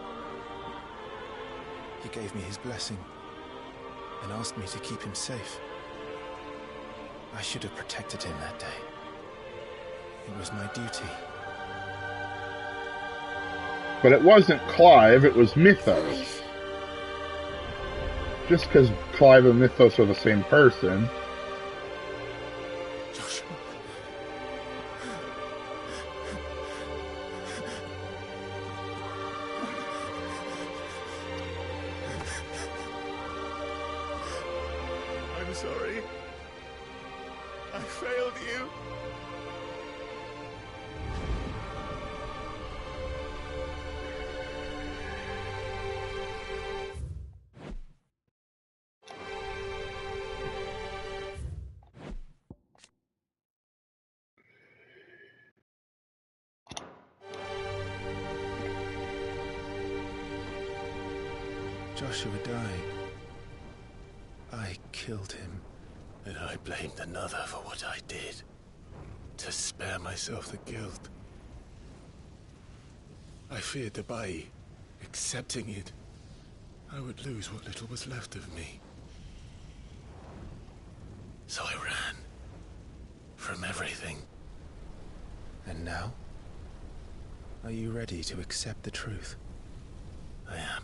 He gave me his blessing and asked me to keep him safe. I should have protected him that day. It was my duty. But it wasn't Clive, it was Mythos. Just because Clive and Mythos are the same person. Joshua. I'm sorry. I failed you. Joshua died. I killed him. And I blamed another for what I did. To spare myself the guilt. I feared that by accepting it, I would lose what little was left of me. So I ran. From everything. And now? Are you ready to accept the truth? I am.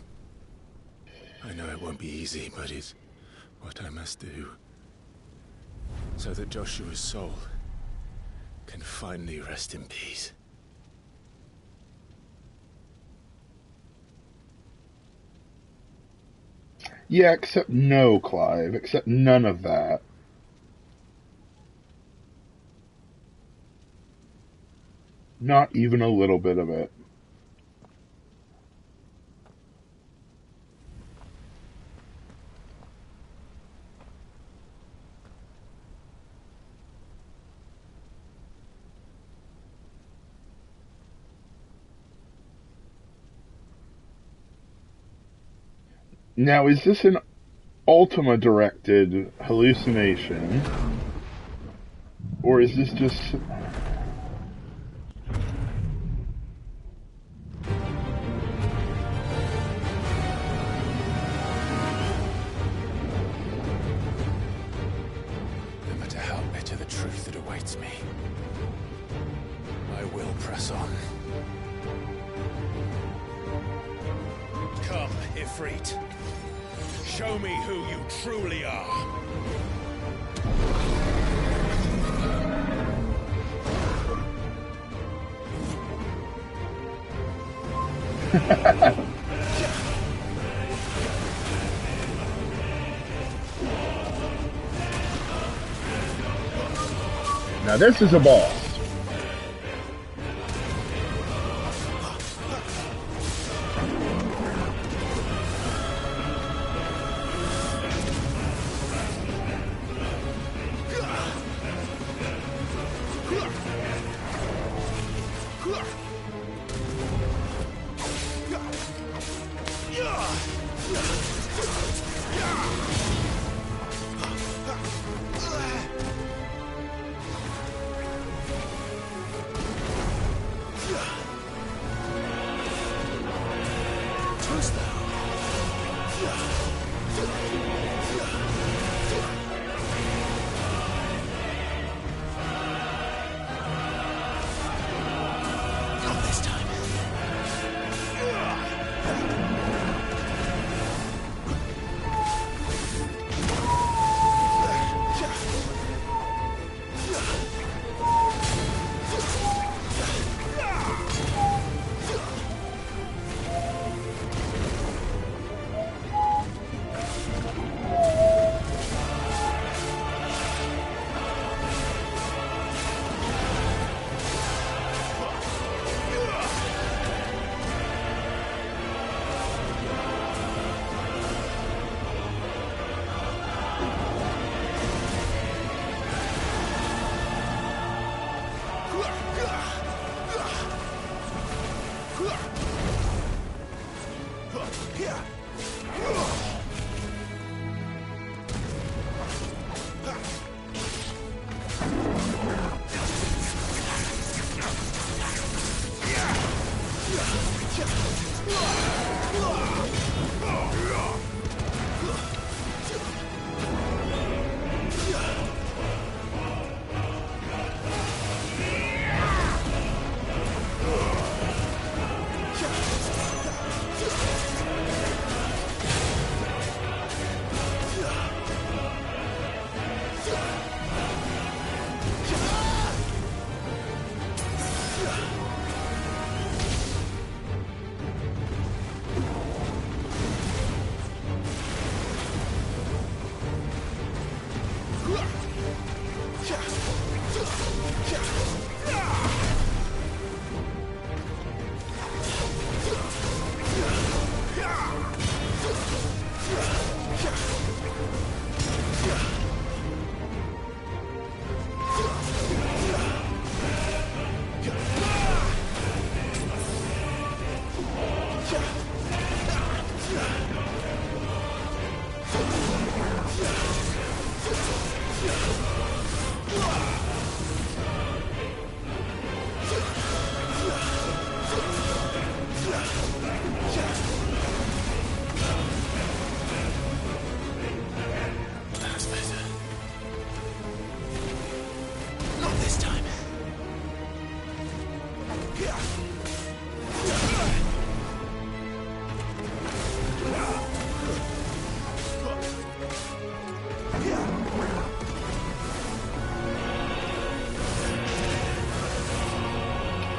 I know it won't be easy, but it's what I must do. So that Joshua's soul can finally rest in peace. Yeah, except no, Clive. Except none of that. Not even a little bit of it. Now, is this an Ultima-directed hallucination? Or is this just... No matter how bitter the truth that awaits me, I will press on. Come, Ifrit. Show me who you truly are. Now this is a boss.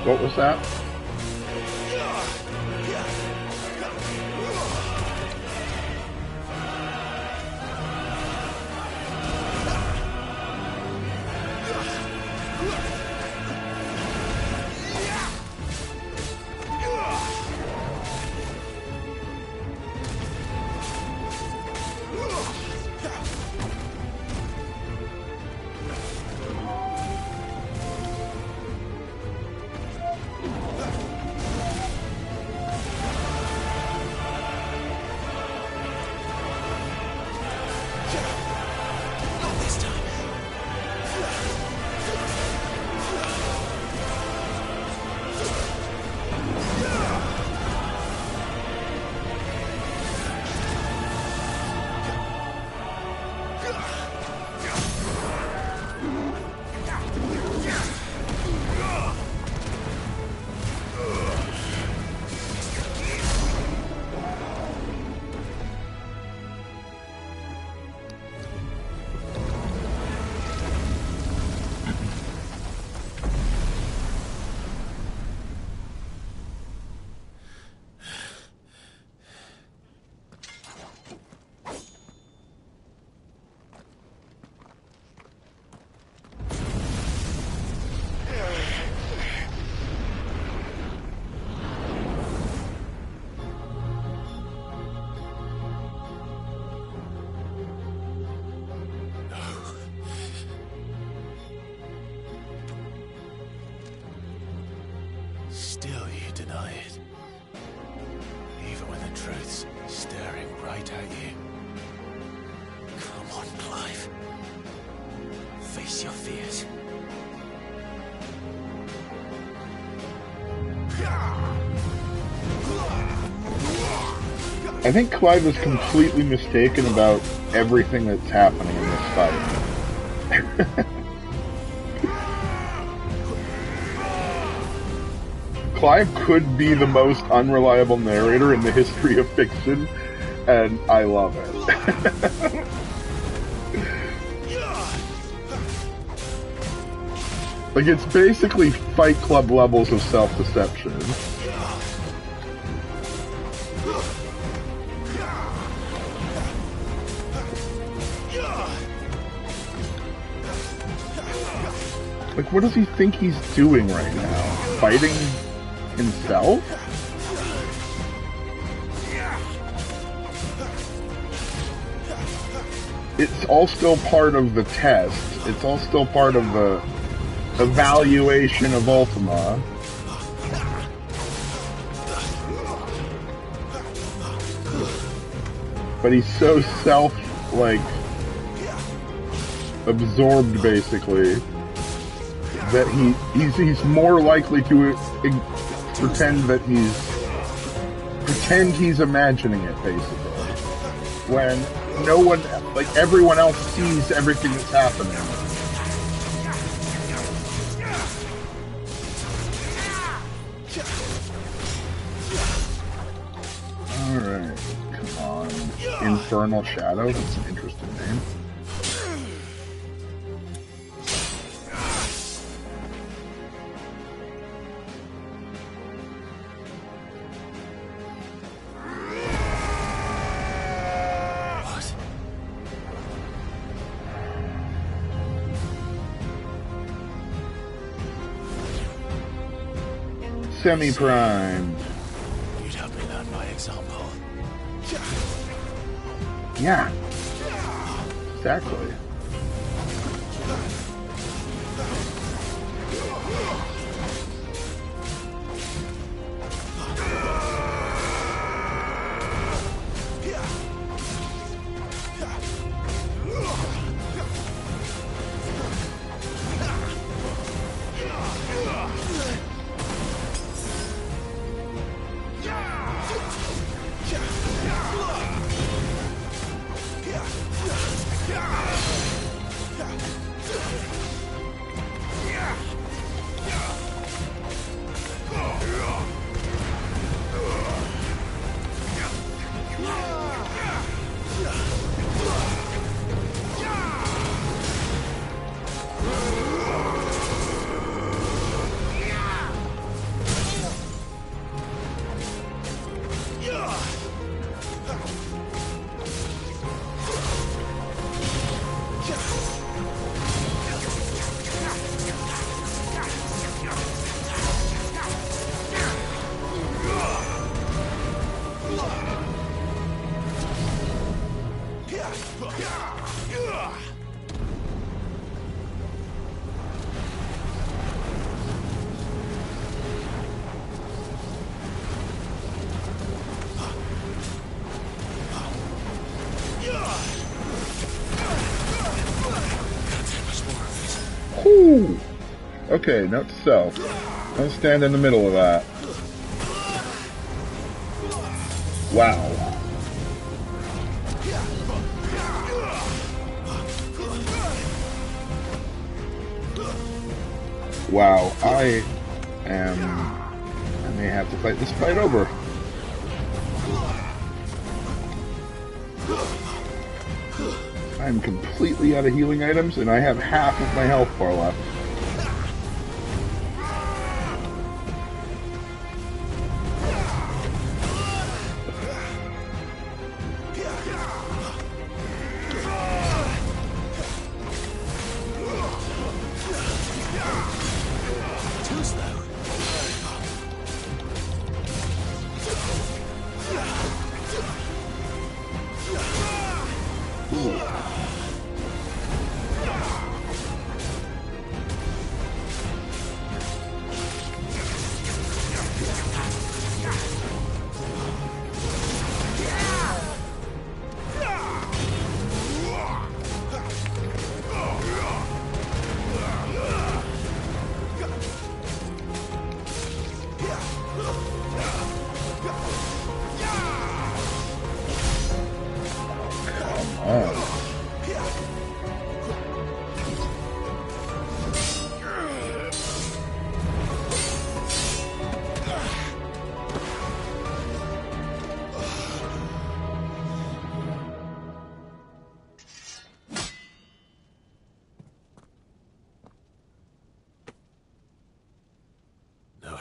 What was that? Still you deny it. Even when the truth's staring right at you. Come on, Clive. Face your fears. I think Clive is completely mistaken about everything that's happening in this fight. Clive could be the most unreliable narrator in the history of fiction, and I love it. Like, it's basically Fight Club levels of self-deception. Like, what does he think he's doing right now? Fighting himself? It's all still part of the test. It's all still part of the evaluation of Ultima. But he's so absorbed, basically, that he's more likely to pretend he's imagining it, basically, when no one, everyone else sees everything that's happening. Alright, come on. Infernal Shadow, that's an interesting name. Semi-primed. You'd help me learn by example. Yeah. Exactly. Woohoo! Okay, note to self. Don't stand in the middle of that. Wow. Wow, I may have to fight this fight over. I'm completely out of healing items, and I have half of my health bar left.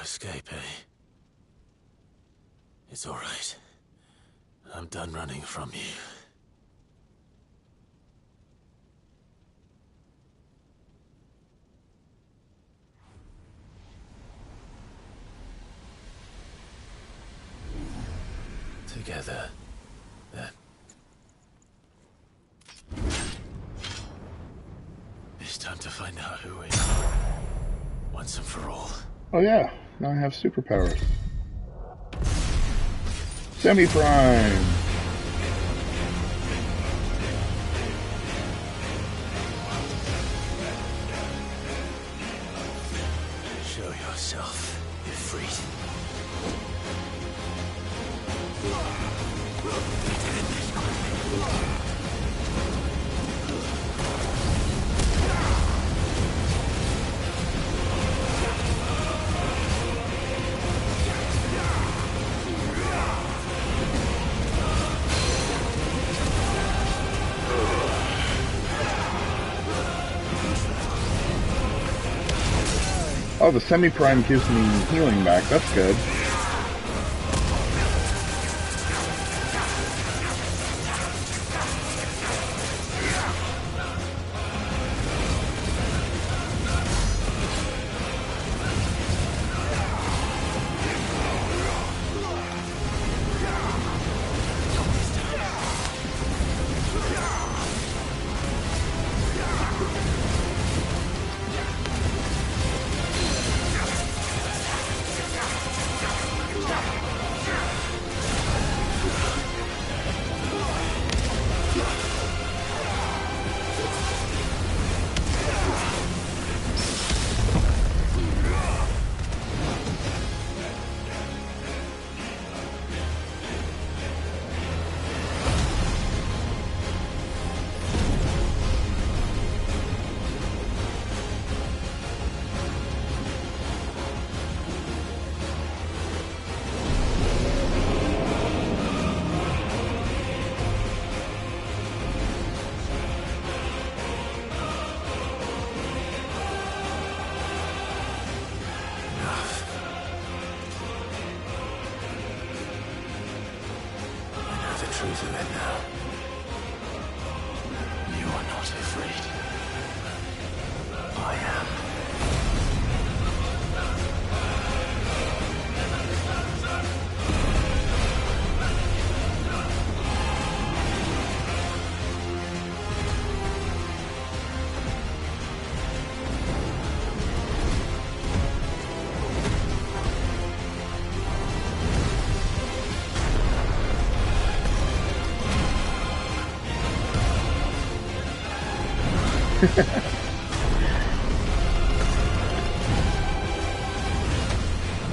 Escape, eh? It's all right. I'm done running from you. Together, then. It's time to find out who we are. Once and for all. Oh yeah, now I have superpowers. Semi-Prime! Show yourself, Ifrit. Oh, the Semi-Prime gives me healing back. That's good. Truth of it now. You are not afraid. I am.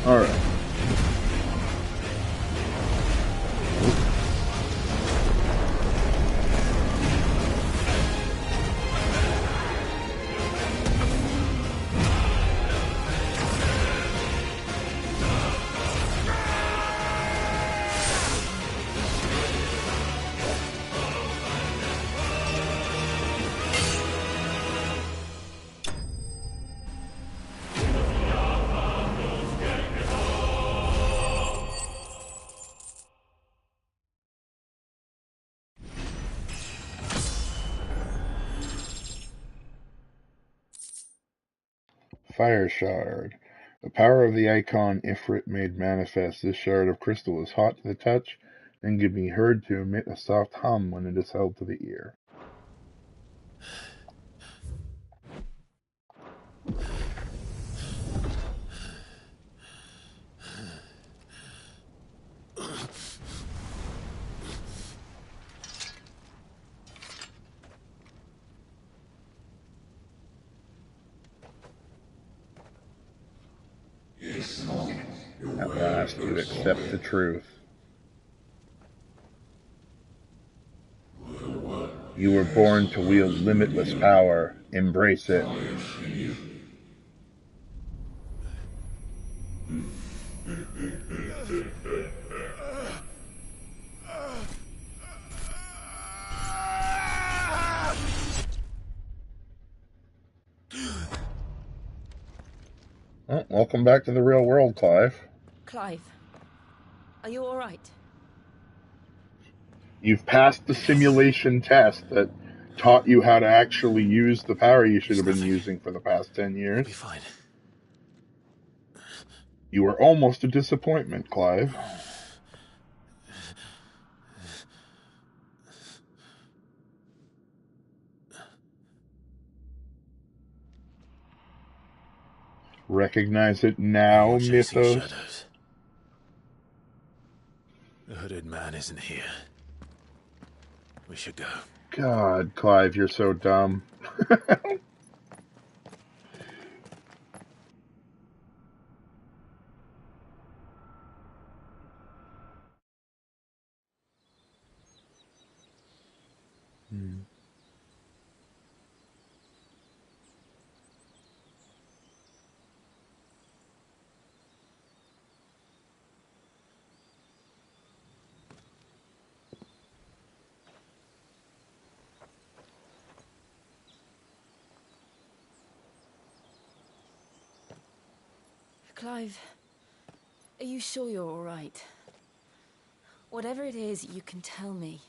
Alright. Fire Shard. The power of the icon Ifrit made manifest. This shard of crystal is hot to the touch and can be heard to emit a soft hum when it is held to the ear. At last, you accept the truth. You were born to wield limitless power. Embrace it. Well, welcome back to the real world, Clive. Clive, are you all right? You've passed the simulation test that taught you how to actually use the power you should have been using for the past 10 years. You'll be fine. You were almost a disappointment, Clive. Recognize it now, Mythos? Shadows. The hooded man isn't here. We should go. God, Clive, you're so dumb. Clive, are you sure you're all right? Whatever it is, you can tell me.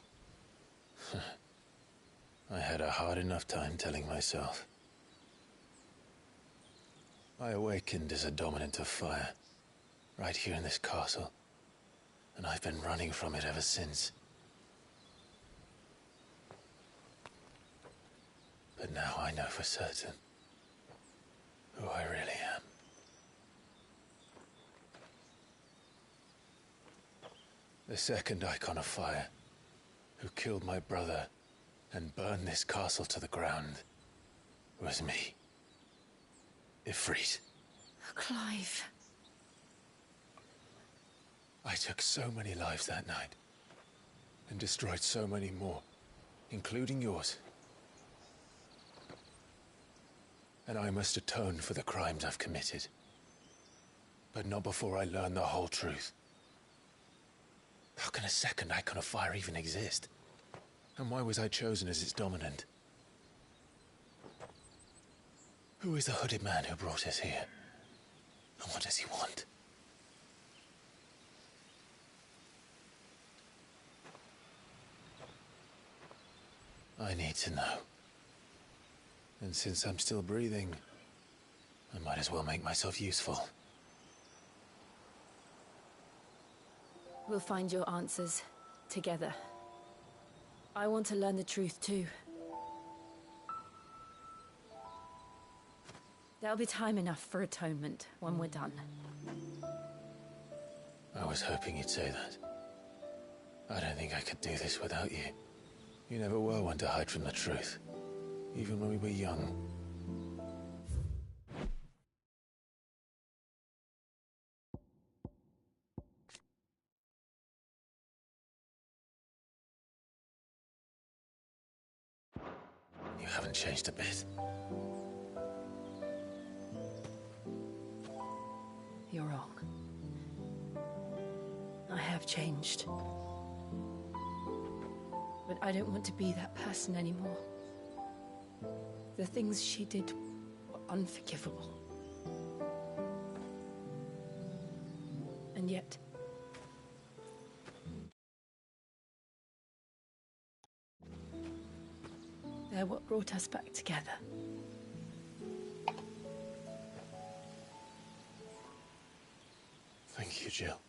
I had a hard enough time telling myself. I awakened as a dominant of fire, right here in this castle, and I've been running from it ever since. But now I know for certain who I really am. The second icon of fire, who killed my brother and burned this castle to the ground, was me. Ifrit. Clive. I took so many lives that night, and destroyed so many more, including yours. And I must atone for the crimes I've committed. But not before I learn the whole truth. How can a second icon of fire even exist? And why was I chosen as its dominant? Who is the hooded man who brought us here? And what does he want? I need to know. And since I'm still breathing, I might as well make myself useful. We'll find your answers together. I want to learn the truth too. There'll be time enough for atonement when we're done. I was hoping you'd say that. I don't think I could do this without you. You never were one to hide from the truth, even when we were young. haven't changed a bit. You're wrong. I have changed. But I don't want to be that person anymore. The things she did were unforgivable. And yet... they're what brought us back together. Thank you, Jill.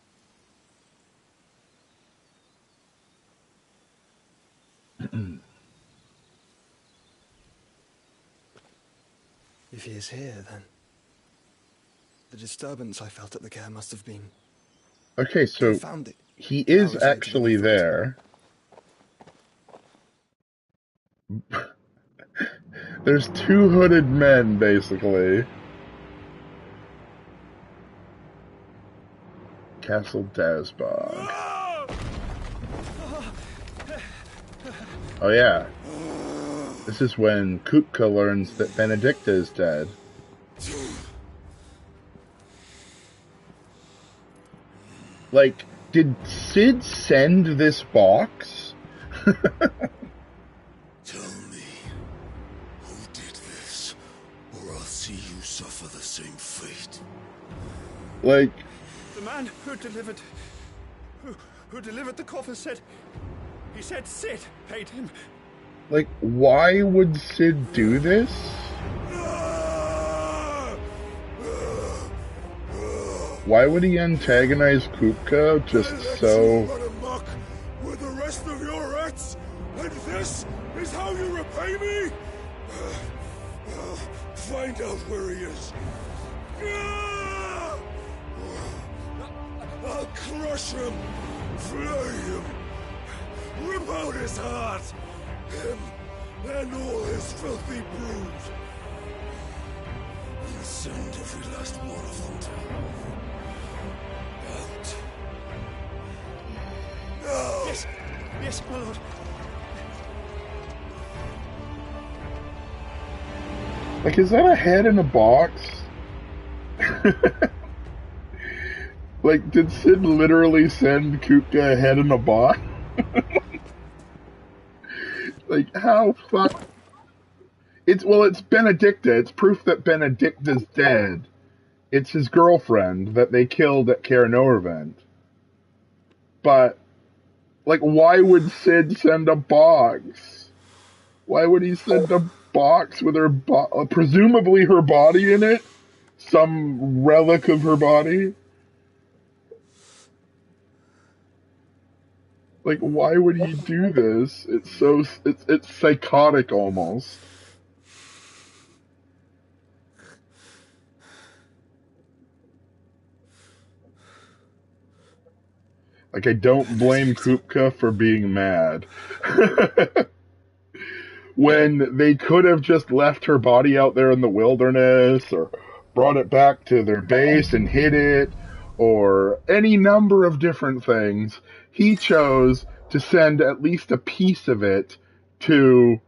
If he is here, then the disturbance I felt at the care must have been... Okay, so found it. he is actually there. There's two hooded men, basically. Castle Dazbog. Oh yeah. This is when Kupka learns that Benedikta is dead. Like, did Cid send this box? Tell me, who did this, or I'll see you suffer the same fate. Like... The man who delivered the coffer said... He said Cid paid him. Like, why would Cid do this? Why would he antagonize Kupka just so... Run amok with the rest of your rats, and this is how you repay me? Find out where he is. I'll crush him, flay him, rip out his heart, him and all his filthy brood, and send every last one of them to out. No! Yes, yes, my lord. Like, is that a head in a box? Like, did Cid literally send Kupka a head in a box? Like, how fuck... It's Benedikta. It's proof that Benedikta's dead. It's his girlfriend that they killed at Caer Norvent. But, like, why would Cid send a box? Why would he send a box with her presumably her body in it? Some relic of her body? Like, why would he do this? It's psychotic almost. Like, I don't blame Kupka for being mad. When they could have just left her body out there in the wilderness, or brought it back to their base and hid it, or any number of different things, he chose to send at least a piece of it to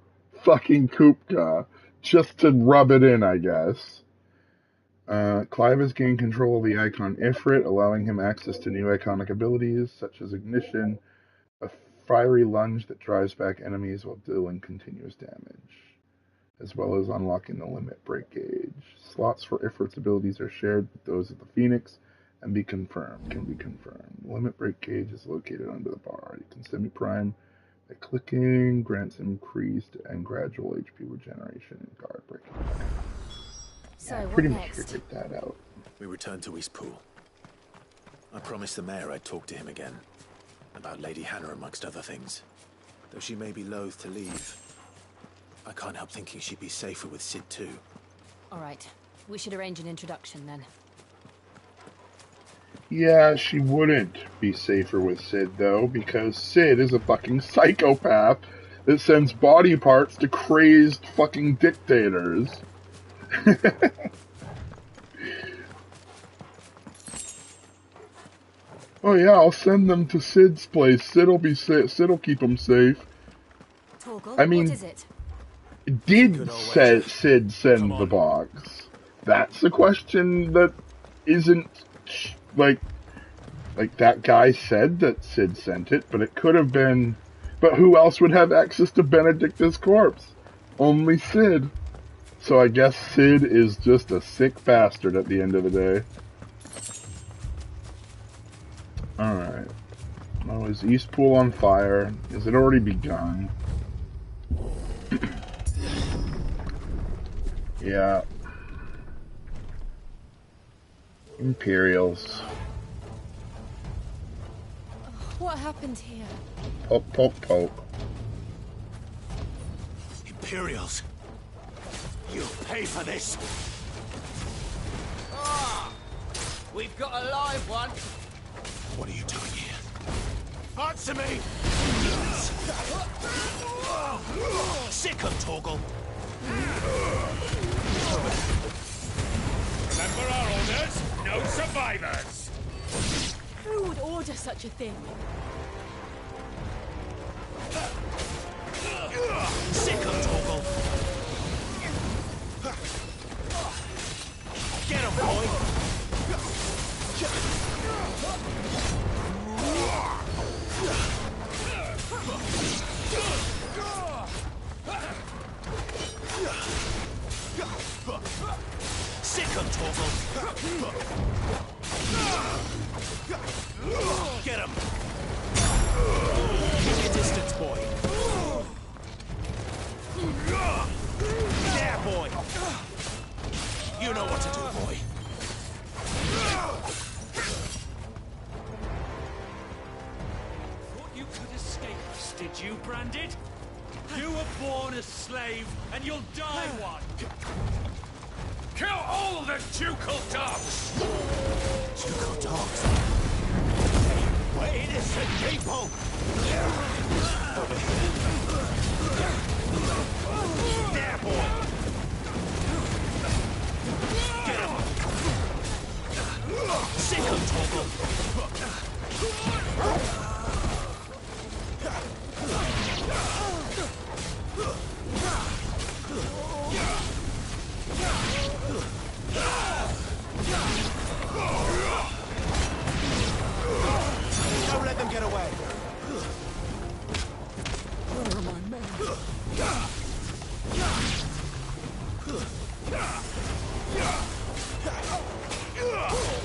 fucking Kupka, just to rub it in, I guess. Clive has gained control of the icon Ifrit, allowing him access to new iconic abilities, such as Ignition, a fiery lunge that drives back enemies while dealing continuous damage, as well as unlocking the limit break gauge. Slots for Ifrit's abilities are shared with those of the Phoenix, and can be confirmed. Limit break gauge is located under the bar. You can semi-prime by clicking, grants increased and gradual HP regeneration and guard breaking. So, yeah, what pretty next? much figured that out. We returned to Eastpool. I promised the mayor I'd talk to him again. About Lady Hannah, amongst other things. Though she may be loath to leave, I can't help thinking she'd be safer with Cid too. All right. We should arrange an introduction then. Yeah, she wouldn't be safer with Cid, though, because Cid is a fucking psychopath that sends body parts to crazed fucking dictators. Oh yeah, I'll send them to Cid's place. Cid'll be safe. Cid'll keep them safe. Torgal, I mean, what is it? did Sid send the box? That's a question that isn't like that guy said that Sid sent it, but it could have been. But who else would have access to Benedicta's corpse? Only Sid. So I guess Sid is just a sick bastard at the end of the day. Alright. Oh, is Eastpool on fire? Has it already begun? Yeah. Imperials. What happened here? Poke, poke, poke. Imperials. You'll pay for this. We've got a live one. What are you doing here? Answer me! Sick of Torgal. Remember our orders? No survivors! Who would order such a thing? Sick of Torgal. Get him, boy! Sick of Torgal. Get him! Keep your distance, boy. There, boy! You know what to do, boy. Thought you could escape us, did you, Branded? You were born a slave, and you'll die one! Kill all the ducal dogs! Ducal dogs? We're innocent people! Over here. There, boy! Get him! Sick of Torgal! Don't let them get away! Where are my men?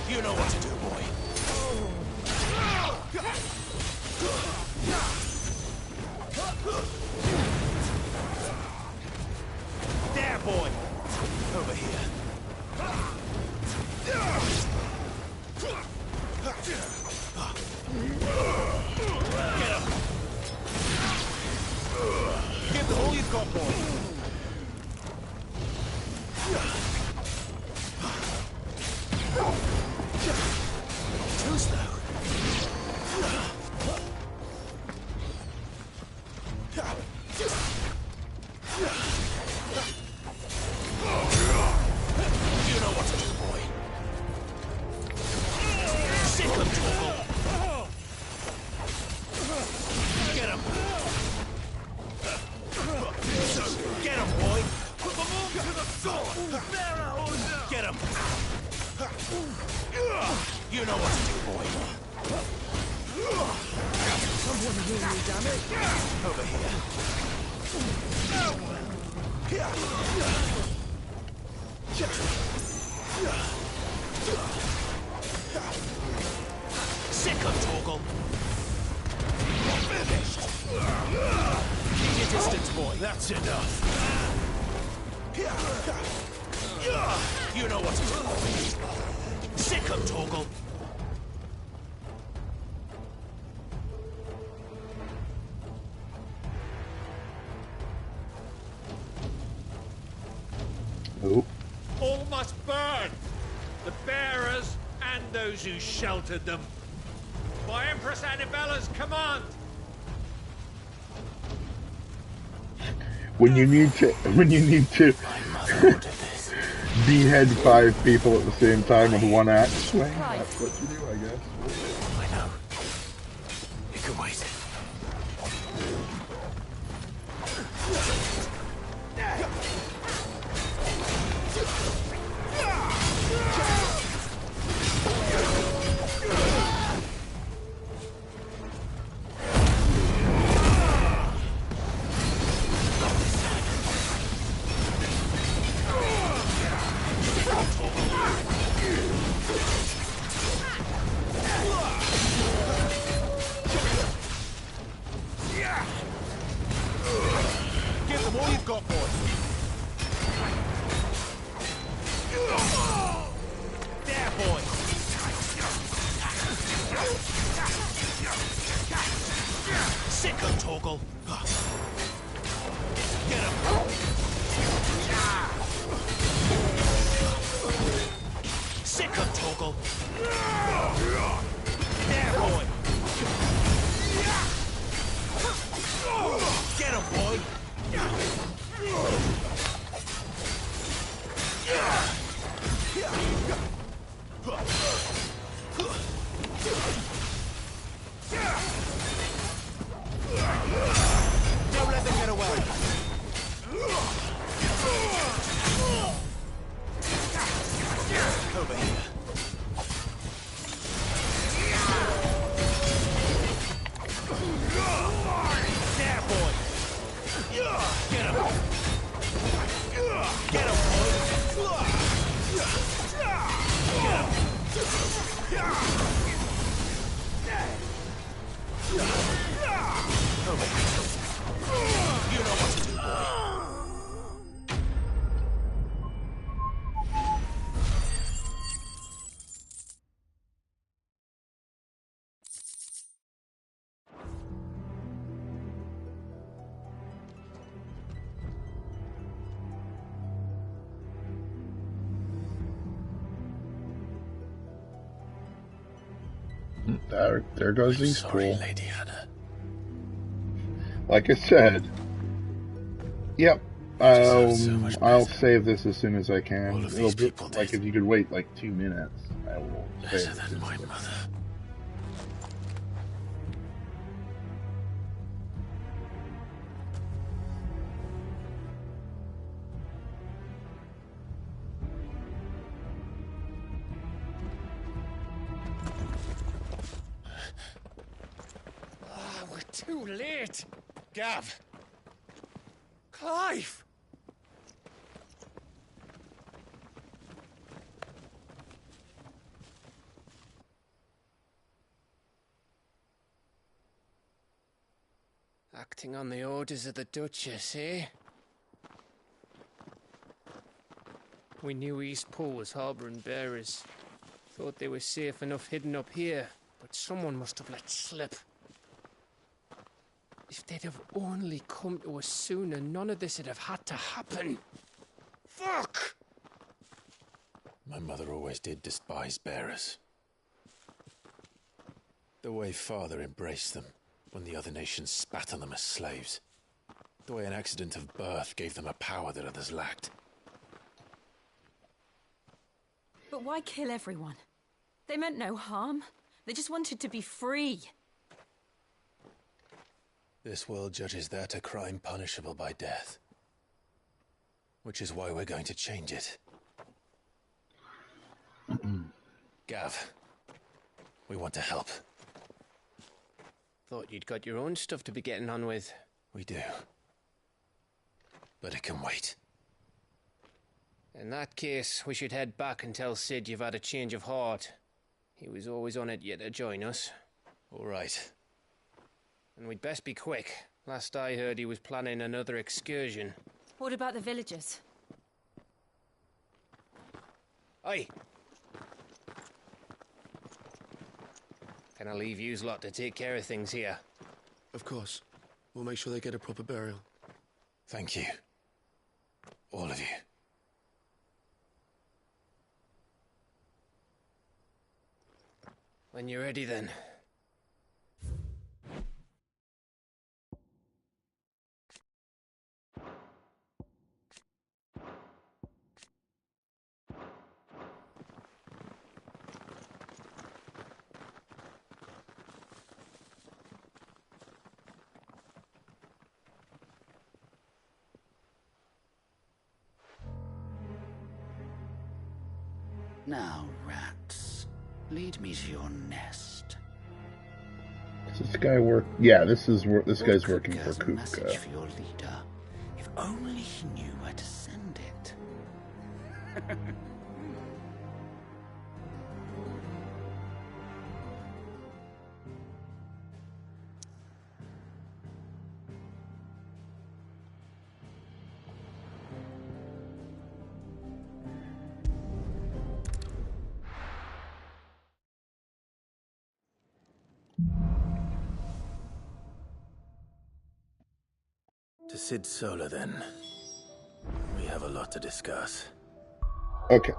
You know what to do, boy. There, boy. Over here. Get him. Give them all you've got, boy. Too slow. You know what to do, boy. Sick of Torgal. Get him. Get him, boy. Put them all to the sword. Get him. You know what to do, boy. Someone heal me, damn it. Over here. Sick of Torgal. Finished. Keep your distance, boy. That's enough. You know what to do, boy. Sick of Torgal. Oh. All must burn! The bearers and those who sheltered them. By Empress Annibella's command! When you need to behead 5 people at the same time with one axe swing, that's what you do, I guess. I know. You can wait. uncle. There, boy. Get him, boy. Don't let them get away. Over here. There, boy. Get him. Get him, boy. Over here. You know what to do, boy. There goes these Sorry, cool. Lady Anna. Like I said, yep. I'll save this as soon as I can. It'll be, like if you could wait like 2 minutes, I will save Better than my mother. We're too late. Gav. Clive. Acting on the orders of the Duchess, eh? We knew Eastpool was harbouring bearers. Thought they were safe enough hidden up here, but someone must have let slip. If they'd have only come to us sooner, none of this would have had to happen. Fuck! My mother always did despise bearers. The way Father embraced them when the other nations spat on them as slaves. The way an accident of birth gave them a power that others lacked. But why kill everyone? They meant no harm. They just wanted to be free. This world judges that a crime punishable by death. Which is why we're going to change it. Gav, we want to help. Thought you'd got your own stuff to be getting on with. We do. But it can wait. In that case, we should head back and tell Sid you've had a change of heart. He was always on it yet to join us. All right. And we'd best be quick. Last I heard, he was planning another excursion. What about the villagers? Aye. Can I leave yous lot to take care of things here? Of course. We'll make sure they get a proper burial. Thank you. All of you. When you're ready, then. Now, rats, lead me to your nest. Does this guy work? Yeah, this guy's working for Kupka's a message Kupka. for your leader. If only he knew where to send it. To Sid Solar, then. We have a lot to discuss. Okay.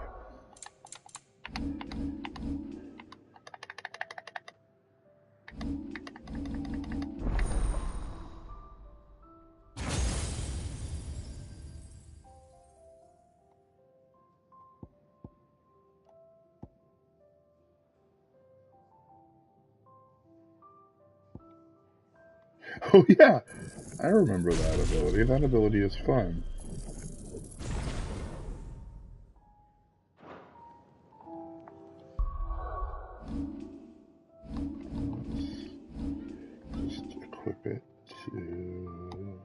Oh yeah, I remember that ability. That ability is fun. Just equip it to...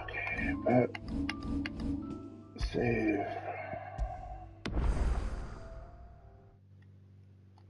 Okay, that